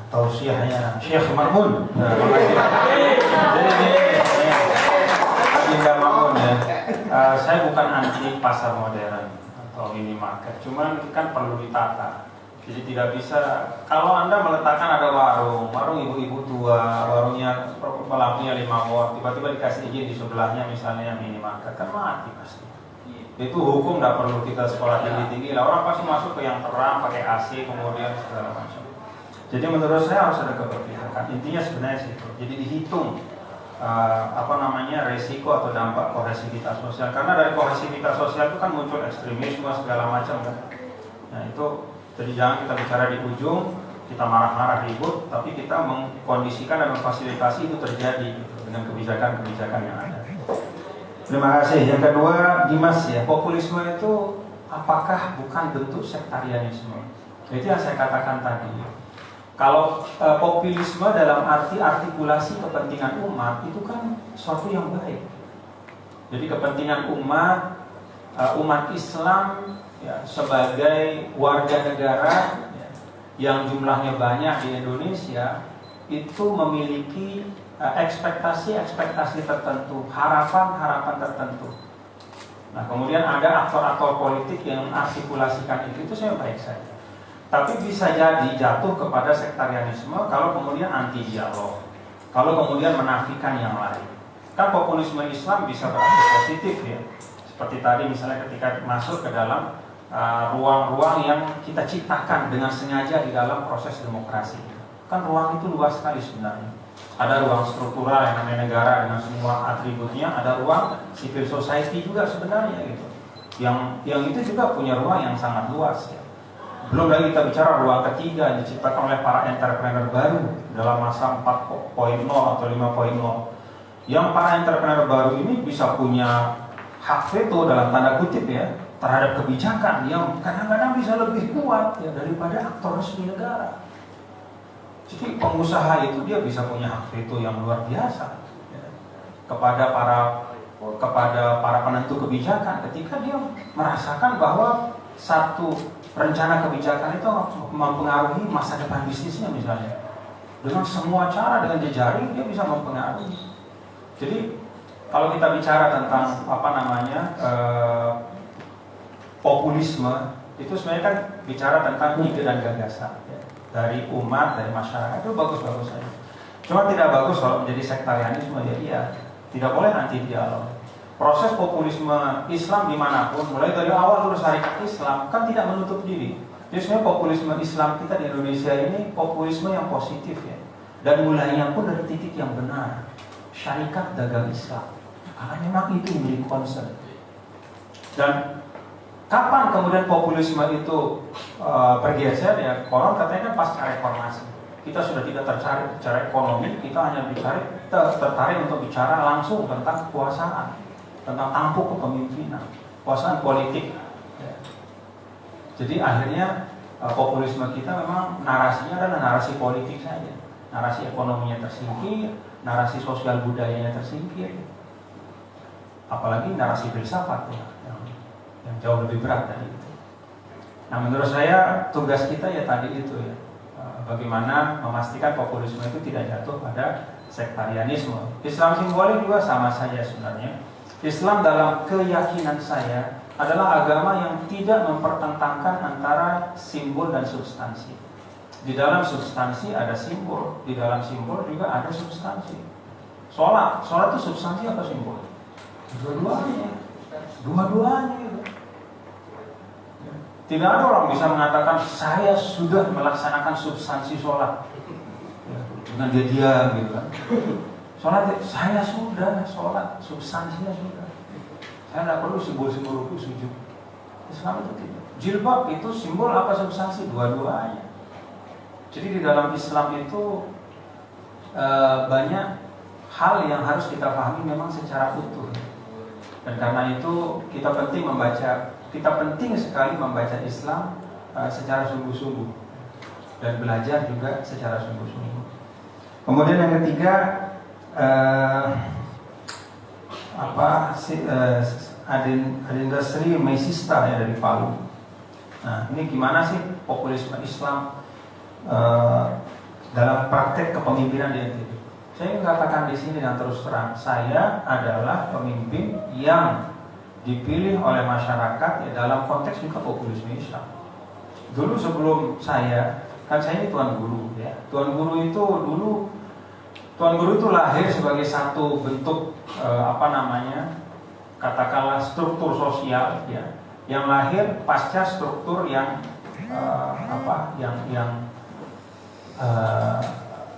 Speaker 2: tausiahnya Syekh Ma'mun. Terima kasih. Jadi Indah Ma'mun ya. Saya bukan anti pasar modern atau minimarket, cuman kan perlu ditata. Jadi tidak bisa kalau Anda meletakkan ada warung ibu-ibu tua, warungnya lampunya 5 watt, tiba-tiba dikasih izin di sebelahnya misalnya minimarket, kan mati pasti. Itu hukum tidak perlu kita sekolah tinggi-tinggi lah, orang pasti masuk ke yang terang pakai AC kemudian segala macam. Jadi menurut saya harus ada keberpihakan. Intinya sebenarnya situ. Jadi dihitung resiko atau dampak kohesivitas sosial. Karena dari kohesivitas sosial itu kan muncul ekstremisme segala macam kan. Nah itu jadi jangan kita bicara di ujung, kita marah-marah ribut, tapi kita mengkondisikan dan memfasilitasi itu terjadi gitu, dengan kebijakan-kebijakan yang ada. Terima kasih. Yang kedua, Dimas ya, populisme itu apakah bukan bentuk sektarianisme? Itu yang saya katakan tadi. Kalau populisme dalam arti artikulasi kepentingan umat itu kan suatu yang baik. Jadi kepentingan umat Islam ya, sebagai warga negara ya, yang jumlahnya banyak di Indonesia itu memiliki ekspektasi tertentu, harapan tertentu. Nah, kemudian ada aktor-aktor politik yang mengartikulasikan itu saya baik saja. Tapi bisa jadi jatuh kepada sektarianisme kalau kemudian anti dialog, kalau kemudian menafikan yang lain. Kan populisme Islam bisa berarti positif ya. Seperti tadi misalnya ketika masuk ke dalam ruang-ruang yang kita ciptakan dengan sengaja di dalam proses demokrasi. Kan ruang itu luas sekali sebenarnya. Ada ruang struktural yang namanya negara dengan semua atributnya, ada ruang civil society juga sebenarnya gitu. Yang itu juga punya ruang yang sangat luas ya. Belum lagi kita bicara ruang ketiga yang diciptakan oleh para entrepreneur baru dalam masa 4.0 atau 5.0 yang para entrepreneur baru ini bisa punya hak veto dalam tanda kutip ya terhadap kebijakan yang kadang-kadang bisa lebih kuat ya daripada aktor resmi negara. Jadi pengusaha itu dia bisa punya hak veto yang luar biasa ya, kepada para penentu kebijakan ketika dia merasakan bahwa satu rencana kebijakan itu mempengaruhi masa depan bisnisnya misalnya. Dengan semua cara, dengan jejaring dia bisa mempengaruhi. Jadi kalau kita bicara tentang populisme itu sebenarnya kan bicara tentang ide dan gagasan ya. Dari umat, dari masyarakat itu bagus-bagus saja. Cuma tidak bagus kalau menjadi sektarianisme jadi ya tidak boleh anti dialog. Proses populisme Islam dimanapun, mulai dari awal dulu syariat Islam kan tidak menutup diri. Jadi sebenarnya populisme Islam kita di Indonesia ini populisme yang positif ya. Dan mulainya pun dari titik yang benar. Syarikat dagang Islam. Karena memang itu menjadi concern. Dan kapan kemudian populisme itu bergeser ya? Orang katanya kan pasca reformasi. Kita sudah tidak tertarik bicara ekonomi, kita hanya tertarik untuk bicara langsung tentang kekuasaan, tentang tampuk kepemimpinan, kekuasaan politik. Ya. Jadi akhirnya populisme kita memang narasinya adalah narasi politik saja, narasi ekonominya tersingkir, narasi sosial budayanya tersingkir, apalagi narasi filsafat ya, yang jauh lebih berat dari itu. Nah menurut saya tugas kita ya tadi itu ya, bagaimana memastikan populisme itu tidak jatuh pada sektarianisme. Islam simbolik juga sama saja sebenarnya. Islam dalam keyakinan saya adalah agama yang tidak mempertentangkan antara simbol dan substansi. Di dalam substansi ada simbol, di dalam simbol juga ada substansi. Sholat itu substansi apa simbol? Dua-duanya. Tidak ada orang bisa mengatakan saya sudah melaksanakan substansi sholat dengan dia diam gitu kan. Sholat saya sudah sholat, substansinya sudah. Saya tidak perlu simbol-simbol ruku sujud. Islam itu tidak. Jilbab itu simbol apa substansi? Dua-duanya. Jadi di dalam Islam itu banyak hal yang harus kita pahami memang secara utuh. Dan karena itu kita penting sekali membaca Islam secara sungguh-sungguh dan belajar juga secara sungguh-sungguh. Kemudian yang ketiga Adinda Sri Mesista ya dari Palu. Nah ini gimana sih populisme Islam dalam praktek kepemimpinan di NTB? Saya ingin katakan di sini dan terus terang, saya adalah pemimpin yang dipilih oleh masyarakat ya, dalam konteks juga populisme Islam. Dulu sebelum saya, kan saya ini tuan guru ya. Tuan guru itu lahir sebagai satu bentuk katakanlah struktur sosial ya, yang lahir pasca struktur yang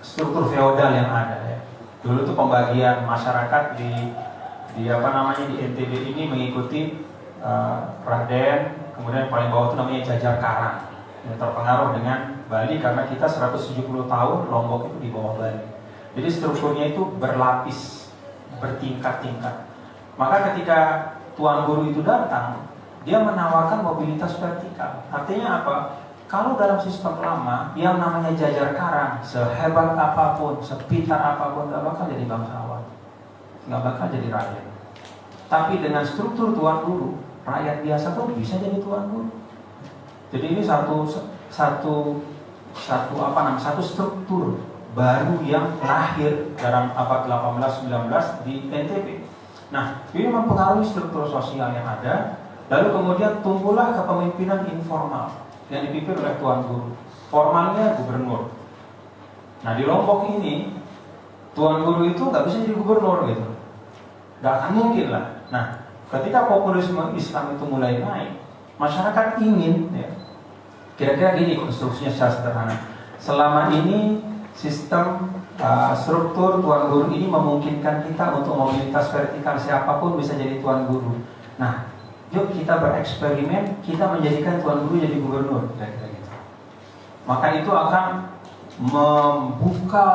Speaker 2: struktur feodal yang ada ya. Dulu itu pembagian masyarakat di NTB ini mengikuti Raden, kemudian paling bawah itu namanya Jajar Karang yang terpengaruh dengan Bali karena kita 170 tahun Lombok itu di bawah Bali. Jadi strukturnya itu berlapis, bertingkat-tingkat. Maka ketika tuan guru itu datang, dia menawarkan mobilitas vertikal. Artinya apa? Kalau dalam sistem lama yang namanya Jajar Karang, sehebat apapun, sepintar apapun, gak bakal jadi bangsawan, gak bakal jadi rakyat. Tapi dengan struktur tuan guru, rakyat biasa pun bisa jadi tuan guru. Jadi ini satu struktur baru yang lahir dalam abad 18-19 di NTB. Nah, ini mempengaruhi struktur sosial yang ada. Lalu kemudian tumbuhlah kepemimpinan informal yang dipimpin oleh tuan guru. Formalnya gubernur. Nah di Lombok ini tuan guru itu nggak bisa jadi gubernur gitu, nggak akan mungkin lah. Nah ketika populisme Islam itu mulai naik, masyarakat ingin ya, kira-kira gini konstruksinya secara sederhana. Selama ini sistem struktur tuan guru ini memungkinkan kita untuk mobilitas vertikal, siapapun bisa jadi tuan guru. Nah yuk kita bereksperimen, kita menjadikan tuan guru jadi gubernur, kira-kira gitu. Maka itu akan membuka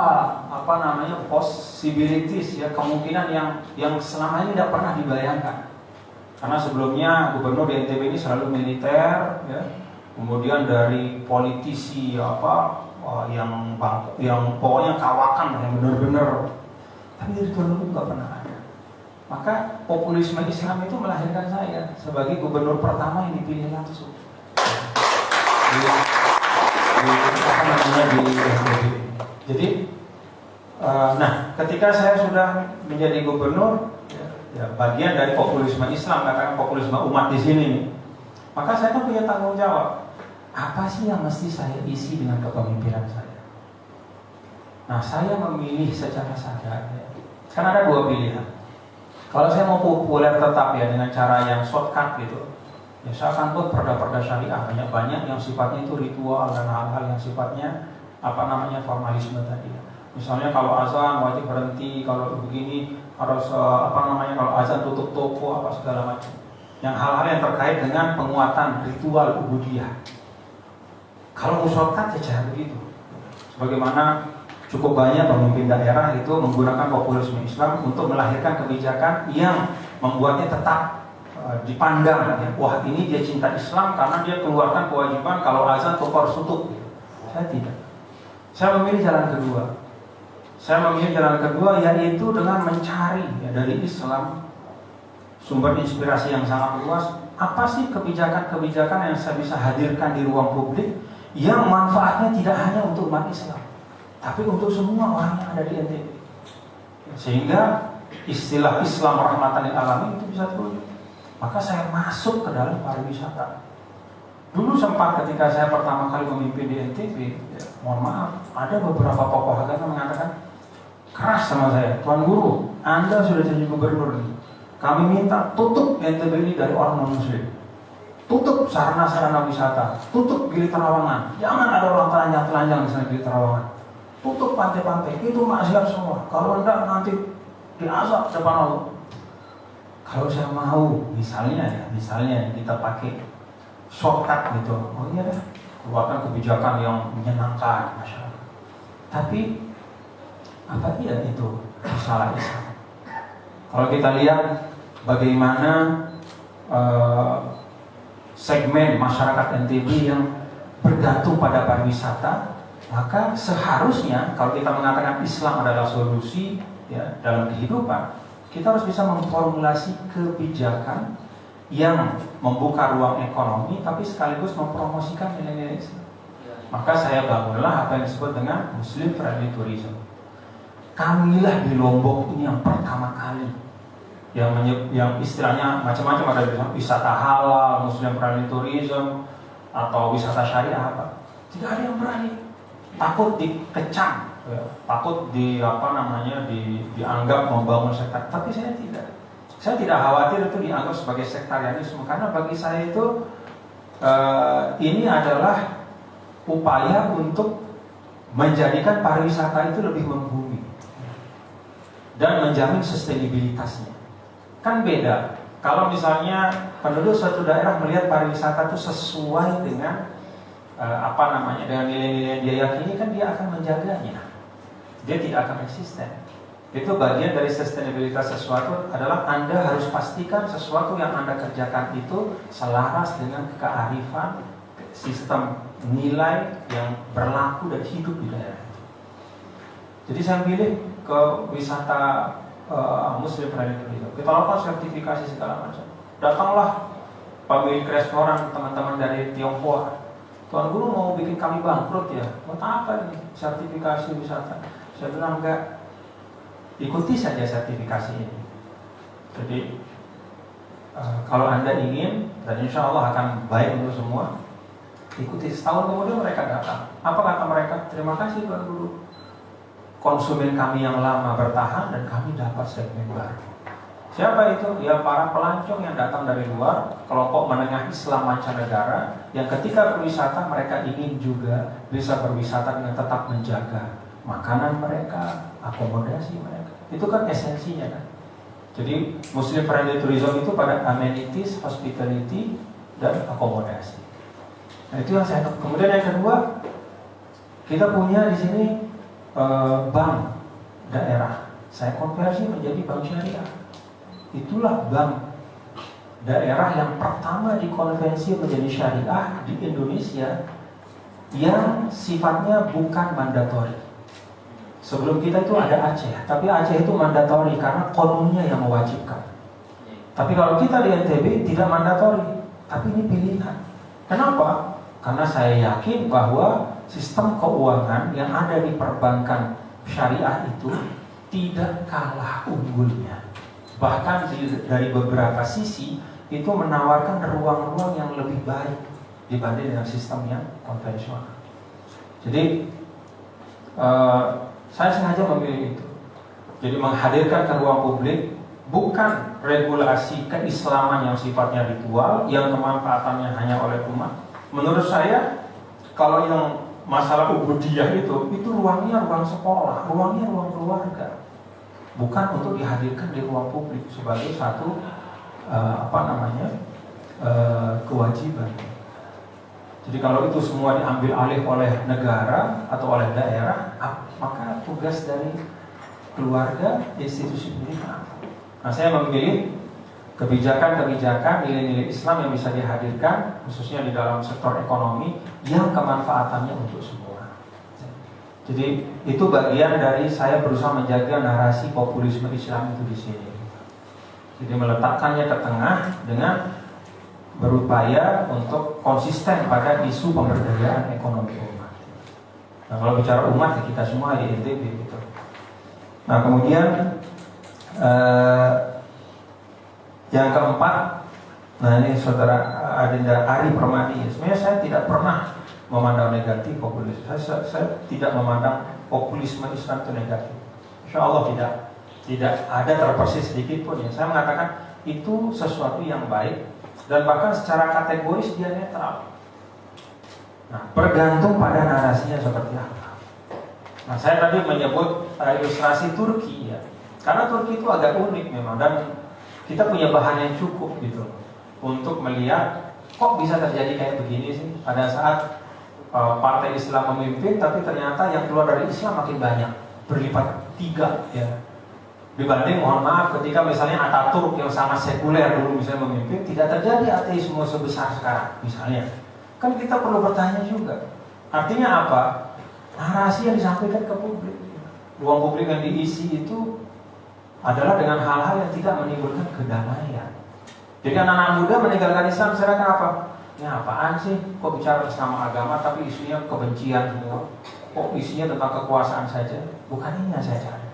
Speaker 2: possibilities ya, kemungkinan yang selama ini tidak pernah dibayangkan. Karena sebelumnya gubernur di NTB ini selalu militer ya. Kemudian dari politisi yang pokoknya kawakan yang benar-benar, tapi dari gubernur itu nggak pernah ada. Maka populisme Islam itu melahirkan saya sebagai gubernur pertama yang dipilih langsung di NTB. Jadi, nah ketika saya sudah menjadi gubernur, ya, bagian dari populisme Islam, katakan populisme umat di sini, maka saya kan punya tanggung jawab. Apa sih yang mesti saya isi dengan kepemimpinan saya? Nah, saya memilih secara sadar. Ya. Kan ada dua pilihan. Kalau saya mau populer tetap ya dengan cara yang shortcut gitu, ya saya akan buat perda-perda syariah banyak-banyak yang sifatnya itu ritual dan hal-hal yang sifatnya formalisme tadi. Misalnya kalau azan wajib berhenti, kalau begini harus kalau azan tutup toko segala macam. Yang hal-hal yang terkait dengan penguatan ritual ubudiyah. Kalau shortcut ya jangan begitu. Sebagaimana cukup banyak pemimpin daerah itu menggunakan populisme Islam untuk melahirkan kebijakan yang membuatnya tetap dipandang ya. Wah, ini dia cinta Islam karena dia keluarkan kewajiban kalau azan toko harus tutup. Saya tidak. Saya memilih jalan kedua. Saya memilih jalan kedua yaitu dengan mencari ya, dari Islam sumber inspirasi yang sangat luas. Apa sih kebijakan-kebijakan yang saya bisa hadirkan di ruang publik yang manfaatnya tidak hanya untuk umat Islam, tapi untuk semua orang yang ada di NTB. Sehingga istilah Islam rahmatan lil alamin itu bisa terwujud. Maka saya masuk ke dalam pariwisata. Dulu sempat ketika saya pertama kali memimpin di NTB, ya, mohon maaf, ada beberapa tokoh agama mengatakan keras sama saya, Tuan Guru, Anda sudah jadi gubernur nih. Kami minta tutup NTB ini dari orang non-muslim. Tutup sarana-sarana wisata, tutup Gili Trawangan. Jangan ada orang telanjang-telanjang di sana Gili Trawangan. Tutup pantai-pantai, itu maksiat semua. Kalau enggak nanti diazab depan Allah. Kalau saya mau, misalnya kita pakai shortcut gitu, oh iya deh, keluarkan kebijakan yang menyenangkan masyarakat. Tapi apa iya itu masalah Islam? Kalau kita lihat bagaimana segmen masyarakat NTB yang bergantung pada pariwisata, maka seharusnya kalau kita mengatakan Islam adalah solusi ya, dalam kehidupan, kita harus bisa memformulasi kebijakan yang membuka ruang ekonomi tapi sekaligus mempromosikan nilai-nilai Islam. Maka saya bangunlah apa yang disebut dengan Muslim Friendly Tourism. Kamilah di Lombok ini yang pertama kali yang istilahnya macam-macam, ada wisata halal, Muslim Friendly Tourism, atau wisata syariah apa. Tidak ada yang berani, takut dikecam, ya, takut dianggap membangun sektor. Tapi saya tidak khawatir itu dianggap sebagai sektarianisme, karena bagi saya itu ini adalah upaya untuk menjadikan pariwisata itu lebih membumi dan menjamin sustainabilitasnya. Kan beda kalau misalnya penduduk suatu daerah melihat pariwisata itu sesuai dengan dengan nilai-nilai yang dia yakini, kan dia akan menjaganya, dia tidak akan resisten. Itu bagian dari sustainabilitas sesuatu adalah Anda harus pastikan sesuatu yang Anda kerjakan itu selaras dengan kearifan sistem nilai yang berlaku dan hidup di daerah itu. Jadi saya pilih ke wisata Muslim Friendly Tourism. Kita lakukan sertifikasi segala macam. Datanglah pemilik restoran, teman-teman dari Tiongkok. Tuan Guru mau bikin kami bangkrut ya? Buat apa ini sertifikasi wisata? Saya bilang enggak. Ikuti saja sertifikasi ini. Jadi kalau Anda ingin, dan insya Allah akan baik untuk semua, ikuti. Setahun kemudian mereka datang. Apa kata mereka? Terima kasih Tuan Guru, konsumen kami yang lama bertahan dan kami dapat segmen baru. Siapa itu? Ya para pelancong yang datang dari luar, kelompok menengah Islam mancanegara, yang ketika berwisata mereka ingin juga bisa berwisata dengan tetap menjaga makanan mereka, akomodasi mereka. Itu kan esensinya kan. Jadi Muslim Friendly Tourism itu pada amenities, hospitality, dan akomodasi. Nah itu yang saya. Kemudian yang kedua, Kita punya di sini bank daerah. Saya konversi menjadi bank syariah. Itulah bank daerah yang pertama dikonversi menjadi syariah di Indonesia yang sifatnya bukan mandatori. Sebelum kita itu ada Aceh, tapi Aceh itu mandatori karena konunnya yang mewajibkan. Tapi kalau kita di NTB tidak mandatori, tapi ini pilihan. Kenapa? Karena saya yakin bahwa sistem keuangan yang ada di perbankan syariah itu tidak kalah unggulnya. Bahkan dari beberapa sisi itu menawarkan ruang-ruang yang lebih baik dibanding dengan sistem yang konvensional. Jadi saya sengaja memilih itu. Jadi menghadirkan ke ruang publik bukan regulasi keislaman yang sifatnya ritual, yang kemanfaatannya hanya oleh umat. Menurut saya, kalau yang masalah ubudiyah itu ruangnya ruang sekolah, ruangnya ruang keluarga, bukan untuk dihadirkan di ruang publik sebagai satu kewajiban. Jadi kalau itu semua diambil alih oleh negara atau oleh daerah, maka tugas dari keluarga, institusi pendidikan. Nah, saya memilih kebijakan-kebijakan nilai-nilai Islam yang bisa dihadirkan, khususnya di dalam sektor ekonomi, yang kemanfaatannya untuk semua. Jadi itu bagian dari saya berusaha menjaga narasi populisme Islam itu di sini. Jadi meletakkannya ke tengah dengan berupaya untuk konsisten pada isu pemberdayaan ekonomi umat. Nah, kalau bicara umat ya kita semua di NTB gitu. Nah, kemudian yang keempat, nah ini saudara Adinda Ari Permadi. Sebenarnya saya tidak pernah memandang negatif populisme. Saya tidak memandang populisme Islam itu negatif. Insya Allah tidak ada terpersis sedikit pun. Ya. Saya mengatakan itu sesuatu yang baik dan bahkan secara kategoris dia netral. Nah, bergantung pada narasinya seperti apa. Nah, saya tadi menyebut ilustrasi Turki ya. Karena Turki itu agak unik memang dan kita punya bahan yang cukup gitu untuk melihat kok bisa terjadi kayak begini sih pada saat partai Islam memimpin, tapi ternyata yang keluar dari Islam makin banyak, berlipat 3 ya. Dibanding mohon maaf ketika misalnya Ataturk yang sangat sekuler dulu misalnya memimpin, tidak terjadi ateisme sebesar sekarang misalnya. Kan kita perlu bertanya juga. Artinya apa? Narasi yang disampaikan ke publik, ruang publik yang diisi itu adalah dengan hal-hal yang tidak menimbulkan kedamaian. Jadi anak-anak muda meninggalkan Islam sekarang apa? Ini apaan sih? Kok bicara tentang agama tapi isunya kebencian semua? Kok isunya tentang kekuasaan saja? Bukan ini yang saya cari.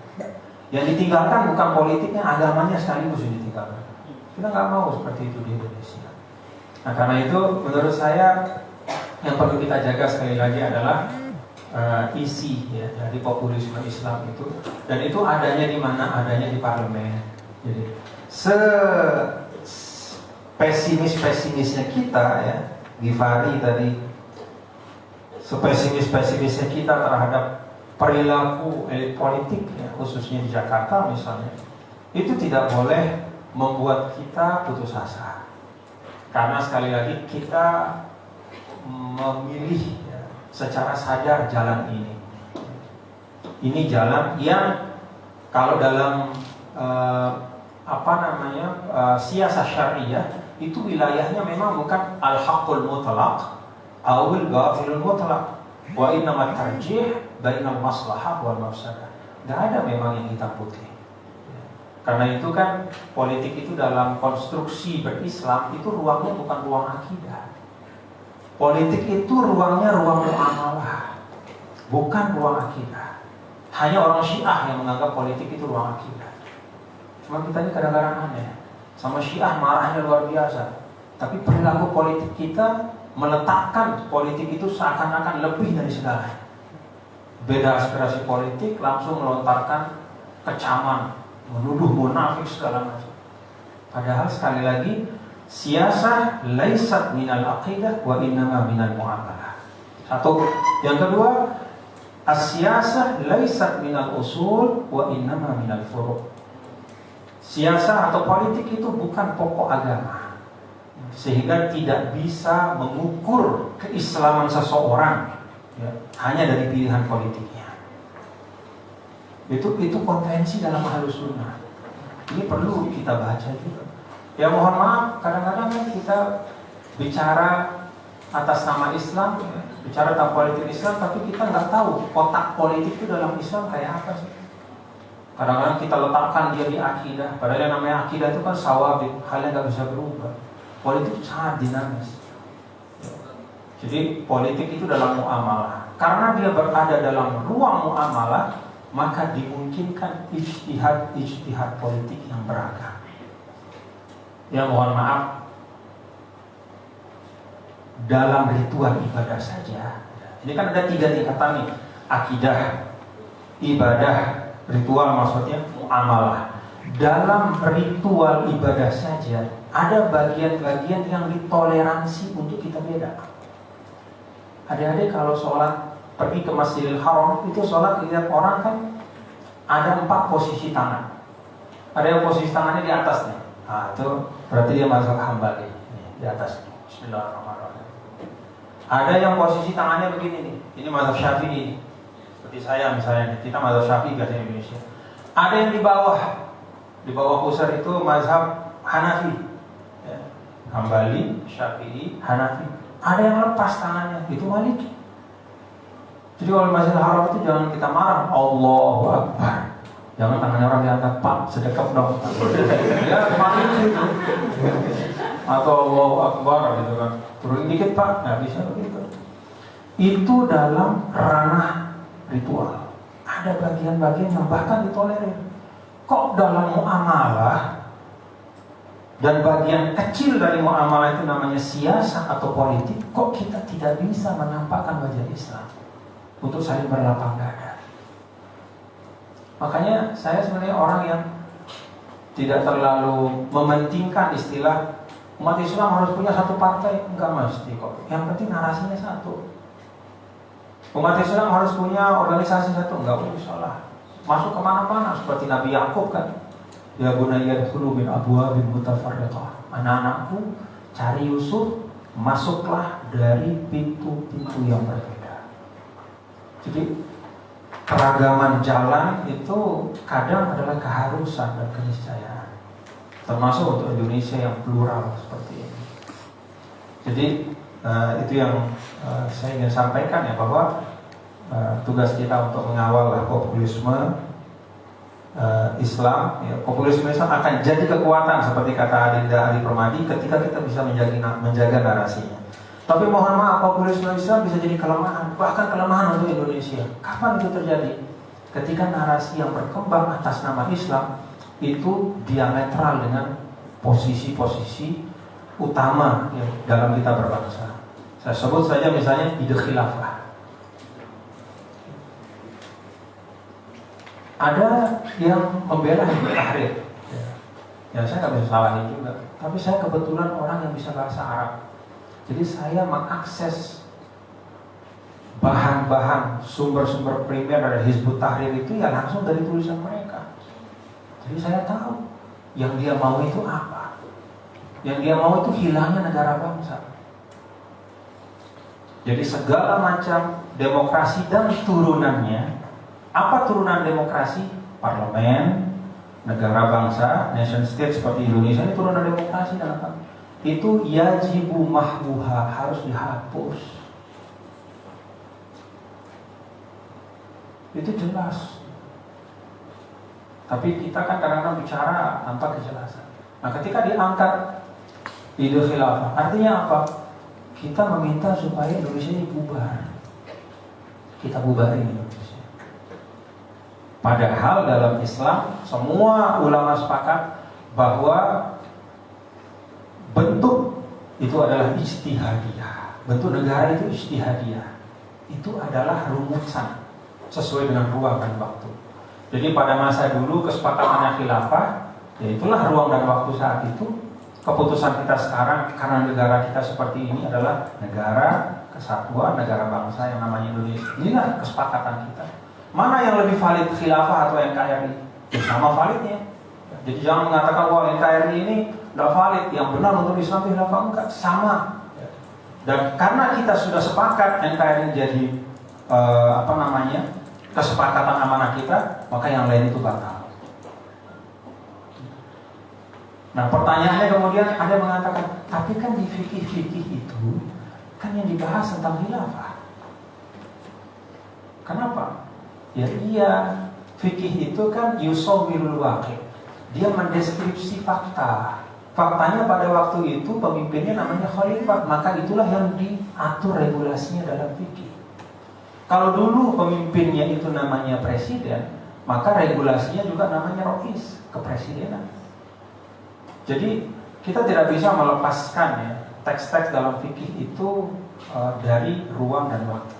Speaker 2: Yang ditinggalkan bukan politiknya, agamanya sekaligus yang ditinggalkan. Kita nggak mau seperti itu di Indonesia. Nah, karena itu menurut saya yang perlu kita jaga sekali lagi adalah isi ya, dari populisme Islam itu, dan itu adanya di mana? Adanya di parlemen. Jadi pesimis-pesimisnya kita ya, Gifari tadi, sepesimis-pesimisnya kita terhadap perilaku elit politik ya, khususnya di Jakarta misalnya, itu tidak boleh membuat kita putus asa. Karena sekali lagi kita memilih ya, secara sadar jalan ini. Ini jalan yang kalau dalam siasah syariah itu wilayahnya memang bukan al-haqqul mutlaq awil ghafilul mutlaq wa innamat tarjih bainal maslahah wal mafsadah. Enggak ada memang yang hitam putih. Karena itu kan politik itu dalam konstruksi berislam itu ruangnya bukan ruang akidah. Politik itu ruangnya ruang muamalah, bukan ruang akidah. Hanya orang Syiah yang menganggap politik itu ruang akidah. Cuma kita ini kadang-kadang aneh. Sama Syiah marahnya luar biasa. Tapi perilaku politik kita meletakkan politik itu seakan-akan lebih dari segalanya. Beda aspirasi politik langsung melontarkan kecaman, menuduh munafik segala macam. Padahal sekali lagi siasah laisat minal aqidah wa innama minal muamalah. Satu. Yang kedua, as-siyasah laisat minal usul wa innama minal furu'. Siasah atau politik itu bukan pokok agama, sehingga tidak bisa mengukur keislaman seseorang ya, hanya dari pilihan politiknya. Itu konvensi dalam Ahlus Sunnah. Ini perlu kita baca juga. Ya mohon maaf, kadang-kadang kan kita bicara atas nama Islam, ya, bicara tentang politik Islam, tapi kita nggak tahu kotak politik itu dalam Islam kayak apa sih. Kadang-kadang kita letakkan dia di akidah, padahal yang namanya akidah itu kan sawabit, hal yang nggak bisa berubah. Politik sangat dinamis. Jadi politik itu dalam muamalah. Karena dia berada dalam ruang muamalah, maka dimungkinkan ijtihad politik yang beragam. Ya mohon maaf, dalam ritual ibadah saja. Ini kan ada 3 tingkatan nih: akidah, ibadah, ritual, maksudnya muamalah. Dalam ritual ibadah saja ada bagian-bagian yang ditoleransi untuk kita bedakan. Adik-adik kalau sholat pergi ke Masjidil Haram, itu sholat lihat orang kan ada 4 posisi tangan. Ada yang posisi tangannya di atas nih. Nah, itu berarti dia mazhab Hambali di atas. Bismillahirrahmanirrahim. Ada yang posisi tangannya begini nih. Ini mazhab Syafi'i. Seperti saya misalnya, kita mazhab Syafi'i bahasa Indonesia. Ada yang di bawah pusar itu mazhab Hanafi. Ya. Hambali, Syafi'i, Hanafi. Ada yang lepas tangannya, itu Maliki. Jadi kalau Masjidil Haram itu jangan kita marah, Allahu Akbar. Jangan tangannya orang diangkat, Pak, sedekap dong. Ya, Maliki itu. Atau Allahu Akbar gitu kan. Turunin dikit Pak, nggak bisa begitu. Itu dalam ranah ritual. Ada bagian-bagian yang bahkan ditolerir. Kok dalam muamalah dan bagian kecil dari muamalah itu namanya siasah atau politik, kok kita tidak bisa menampakkan wajah Islam untuk saling berlapang dada? Makanya saya sebenarnya orang yang tidak terlalu mementingkan istilah umat Islam harus punya satu partai, enggak mesti kok. Yang penting narasinya satu. Umat Islam harus punya organisasi satu, enggak usah lah. Masuk kemana-mana seperti Nabi Yakub kan. Ya bunayya dkhulu min abwabin mutafarriqah. Anak-anakku, cari Yusuf, masuklah dari pintu-pintu yang berbeda. Jadi keragaman jalan itu kadang adalah keharusan dan keniscayaan. Termasuk untuk Indonesia yang plural seperti ini. Jadi itu yang saya ingin sampaikan ya, bahwa tugas kita untuk mengawal populisme Islam, ya, populisme Islam akan jadi kekuatan seperti kata Adinda Ali Permadi ketika kita bisa menjaga narasinya. Tapi mohon maaf, populisme Islam bisa jadi kelemahan, bahkan kelemahan untuk Indonesia. Kapan itu terjadi? Ketika narasi yang berkembang atas nama Islam itu diametral dengan posisi-posisi utama ya, dalam kita berbangsa. Saya sebut saja misalnya ide khilafah. Ada yang membela Hizbut Tahrir, ya saya nggak bisa salahin juga. Tapi saya kebetulan orang yang bisa bahasa Arab, jadi saya mengakses bahan-bahan sumber-sumber primer dari Hizbut Tahrir itu ya langsung dari tulisan mereka. Jadi saya tahu yang dia mau itu apa. Yang dia mau itu hilangnya negara bangsa. Jadi segala macam demokrasi dan turunannya. Apa turunan demokrasi? Parlemen, negara bangsa, nation state seperti Indonesia ini turunan demokrasi dalam hal itu yajibu mahbuha, harus dihapus. Itu jelas. Tapi kita kan kadang-kadang bicara tanpa kejelasan. Nah, ketika diangkat ide khilafah, artinya apa? Kita meminta supaya Indonesia ini bubar. Kita bubarin Indonesia. Padahal dalam Islam semua ulama sepakat bahwa bentuk itu adalah ijtihadiyah. Bentuk negara itu ijtihadiyah. Itu adalah rumusan sesuai dengan ruang dan waktu. Jadi pada masa dulu kesepakatannya khilafah, ya itulah ruang dan waktu saat itu. Keputusan kita sekarang karena negara kita seperti ini adalah negara kesatuan, negara bangsa yang namanya Indonesia. Inilah kesepakatan kita. Mana yang lebih valid, khilafah atau NKRI? Ya, sama validnya. Jadi jangan mengatakan bahwa NKRI ini tidak valid, yang benar untuk Islam khilafah enggak, sama. Dan karena kita sudah sepakat NKRI jadi kesepakatan amanah kita, maka yang lain itu batal. Nah, pertanyaannya kemudian ada yang mengatakan, tapi kan di fikih-fikih itu kan yang dibahas tentang khilafah. Kenapa? Ya iya, fikih itu kan yusawwirul waqi'. Dia mendeskripsi fakta. Faktanya pada waktu itu pemimpinnya namanya khalifah, maka itulah yang diatur regulasinya dalam fikih. Kalau dulu pemimpinnya itu namanya presiden, maka regulasinya juga namanya rais, kepresidenan. Jadi kita tidak bisa melepaskan ya teks-teks dalam fikih itu dari ruang dan waktu.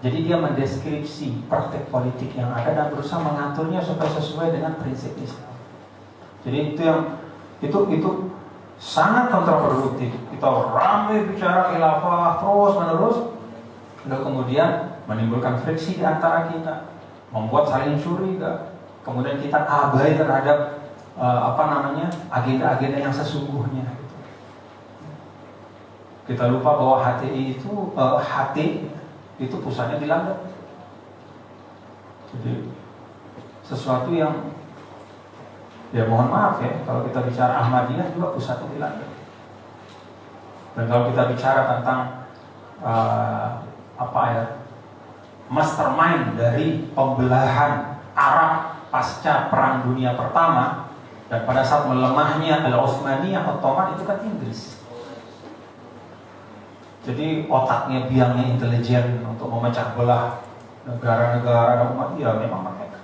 Speaker 2: Jadi dia mendeskripsi praktek politik yang ada dan berusaha mengaturnya supaya sesuai dengan prinsip Islam. Jadi itu sangat kontraproduktif. Kita ramai bicara khilafah terus menerus, lalu kemudian menimbulkan friksi di antara kita, membuat saling curiga. Kemudian kita abai terhadap agenda-agenda yang sesungguhnya. Kita lupa bahwa HTI itu pusatnya di London. Jadi sesuatu yang ya mohon maaf ya, kalau kita bicara Ahmadiyah juga pusatnya di London. Dan kalau kita bicara tentang mastermind dari pembelahan Arab pasca Perang Dunia Pertama dan pada saat melemahnya Al-Utsmaniyah Ottoman itu kan Inggris. Jadi otaknya, biangnya intelijen untuk memecah belah negara-negara dan umat, ya memang mereka.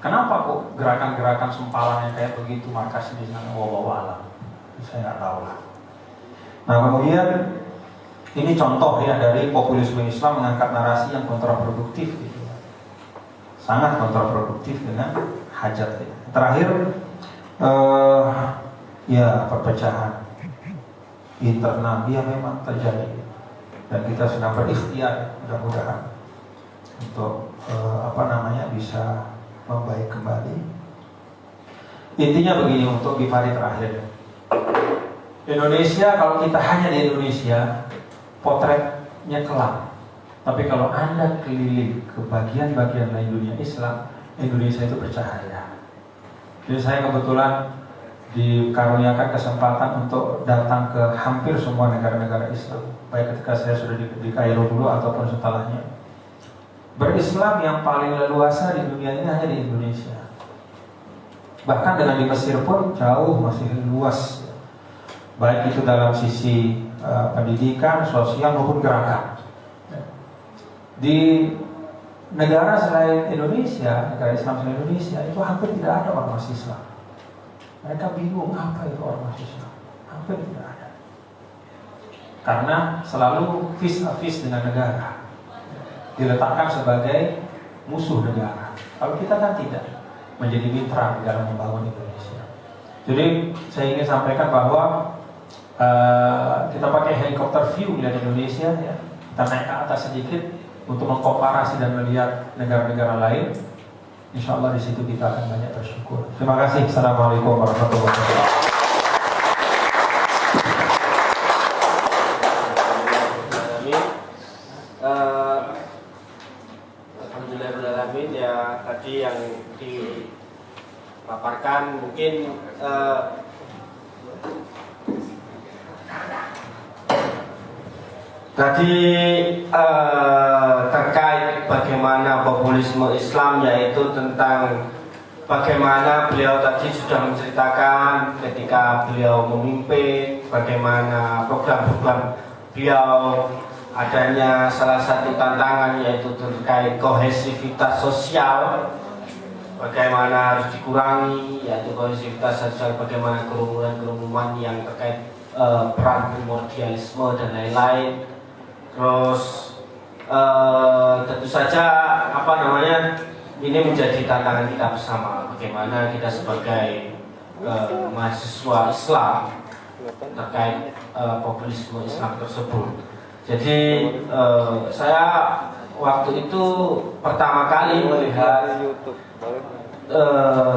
Speaker 2: Kenapa kok gerakan-gerakan sempalan yang kayak begitu markasnya di sana? Wallahu a'lam. Saya nggak tahu lah. Nah kemudian ini contoh ya dari populisme Islam mengangkat narasi yang kontraproduktif, gitu. Sangat kontraproduktif dengan hajat. Ya. Terakhir, perpecahan internal dia memang terjadi dan kita sedang berikhtiar mudah-mudahan untuk bisa membaik kembali. Intinya begini untuk Gifari terakhir. Indonesia, kalau kita hanya di Indonesia, potretnya kelam. Tapi kalau Anda keliling ke bagian-bagian lain dunia Islam, Indonesia itu bercahaya. Jadi saya kebetulan dikaruniakan kesempatan untuk datang ke hampir semua negara-negara Islam, baik ketika saya sudah di Kairo dulu ataupun setelahnya. Berislam yang paling leluasa di dunia ini hanya di Indonesia. Bahkan dengan di Mesir pun jauh masih luas, baik itu dalam sisi pendidikan, sosial maupun gerakan. Di negara selain Indonesia, negara Islam selain Indonesia itu hampir tidak ada ormas Islam. Mereka bingung apa itu ormas Islam, hampir tidak ada. Karena selalu vis-a-vis dengan negara, diletakkan sebagai musuh negara. Kalau kita kan tidak, menjadi mitra di dalam membangun Indonesia. Jadi saya ingin sampaikan bahwa kita pakai helikopter view melihat Indonesia, ya. Kita naik ke atas sedikit untuk mengkomparasi dan melihat negara-negara lain. Insya Allah di situ kita akan banyak bersyukur. Terima kasih. Assalamualaikum warahmatullahi wabarakatuh.
Speaker 8: Alhamdulillahirrahmanirrahim. Ya tadi yang dipaparkan mungkin terkait bagaimana populisme Islam, yaitu tentang bagaimana beliau tadi sudah menceritakan ketika beliau memimpin, bagaimana program-program beliau, adanya salah satu tantangan yaitu terkait kohesivitas sosial, bagaimana harus dikurangi, yaitu kohesivitas sosial, bagaimana kerumunan-kerumunan yang terkait peran primordialisme dan lain-lain. Terus tentu saja ini menjadi tantangan kita bersama, bagaimana kita sebagai mahasiswa Islam terkait populisme Islam tersebut. Jadi saya waktu itu pertama kali melihat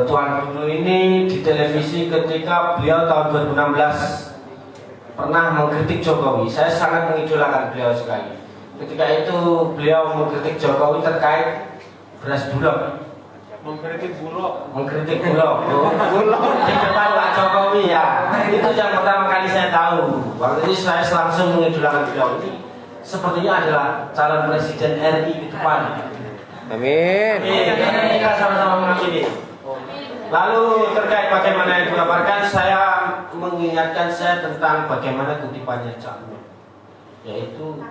Speaker 8: Tuan Guru ini di televisi ketika beliau tahun 2016 pernah mengkritik Jokowi. Saya sangat mengidolakan beliau sekali.
Speaker 3: Ketika itu beliau mengkritik Jokowi terkait beras bulog.
Speaker 2: Mengkritik Bulog.
Speaker 3: Mengkritik Bulog. Bulog di depan Pak Jokowi ya. Itu yang pertama kali saya tahu. Waktu itu saya langsung mengidolakan beliau ini. Sepertinya adalah calon presiden RI ke depan.
Speaker 12: Amin.
Speaker 3: Kita sama-sama mengakhiri. Lalu terkait bagaimana yang dipaparkan, saya mengingatkan saya tentang bagaimana kutipannya Cak Nun, yaitu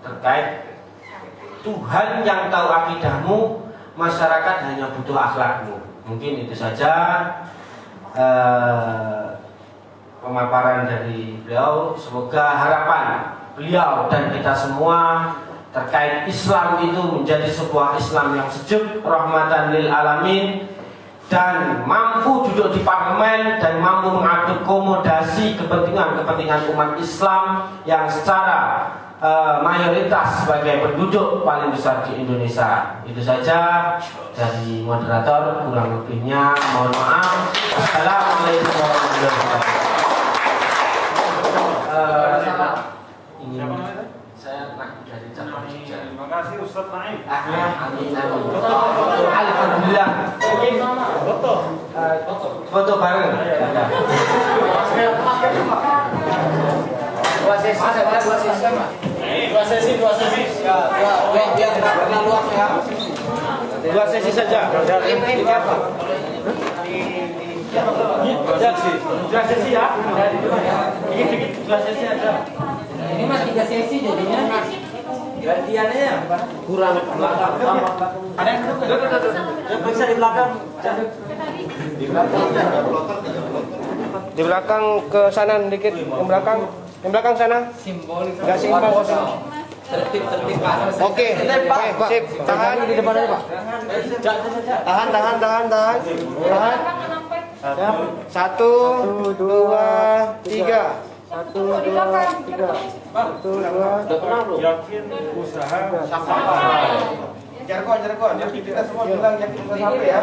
Speaker 3: terkait Tuhan yang tahu akidahmu, masyarakat hanya butuh akhlakmu. Mungkin itu saja pemaparan dari beliau. Semoga harapan beliau dan kita semua terkait Islam itu menjadi sebuah Islam yang sejuk, rahmatan lil alamin, dan mampu duduk di parlemen dan mampu mengakomodasi kepentingan umat Islam yang secara mayoritas sebagai penduduk paling besar di Indonesia. Itu saja dari moderator, kurang lebihnya mohon maaf. Assalamualaikum warahmatullahi wabarakatuh. Saya dari Jakarta.
Speaker 2: Terima kasih Ustaz Naif.
Speaker 3: Alhamdulillah. Foto bareng.
Speaker 11: Dua sesi saja, dua sesi. Biar tidak pernah luang ya.
Speaker 3: Dua sesi saja.
Speaker 11: Ini apa?
Speaker 3: Dua sesi ya. Dua sesi aja.
Speaker 11: Ini mah 3 sesi jadinya. Gantiannya kurang belakang. Ada yang bisa di belakang.
Speaker 12: Di belakang ke sana dikit, yang belakang sana.
Speaker 11: Simbolik.
Speaker 12: Enggak simbol.
Speaker 11: Tertib.
Speaker 12: Oke, sip. Tahan di depan aja, Pak. Tahan. Ya. 1, 2, 3. 1, 2, 3. 1, 2.
Speaker 2: Yakin usaha
Speaker 5: Jargon. Kita semua bilang yakin usaha sampai ya.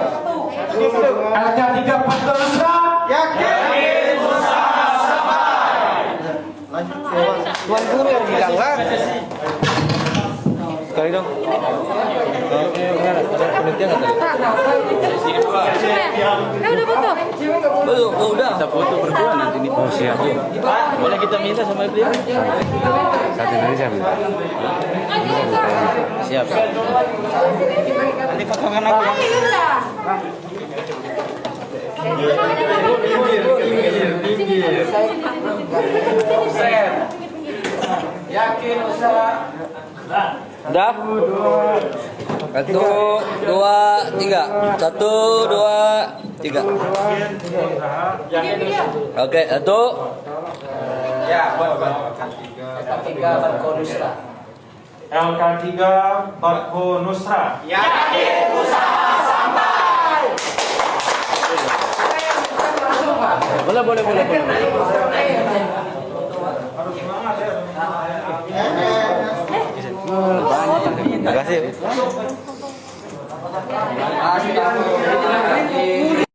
Speaker 3: Ada 3 faktor Islam.
Speaker 12: Yakin usaha sampai.
Speaker 5: Lanjut
Speaker 12: Tuan guru yang bilang lah. Sekali dong.
Speaker 6: Udah foto.
Speaker 1: Udah. Kita foto berdua nanti nih. Oh, siap. Boleh kita minta sama beliau? Satu dari siapa? Siap. Nanti fotokan aku ya.
Speaker 11: Yakin usaha.
Speaker 12: Udah? 1, 2, 3. 1, 2, 3. Oke, 1.
Speaker 3: Ya, buat.
Speaker 11: LK3 Barko Nusra.
Speaker 2: LK3 Barko Nusra.
Speaker 11: Yakin usaha sampai.
Speaker 12: Boleh.
Speaker 1: Terima kasih.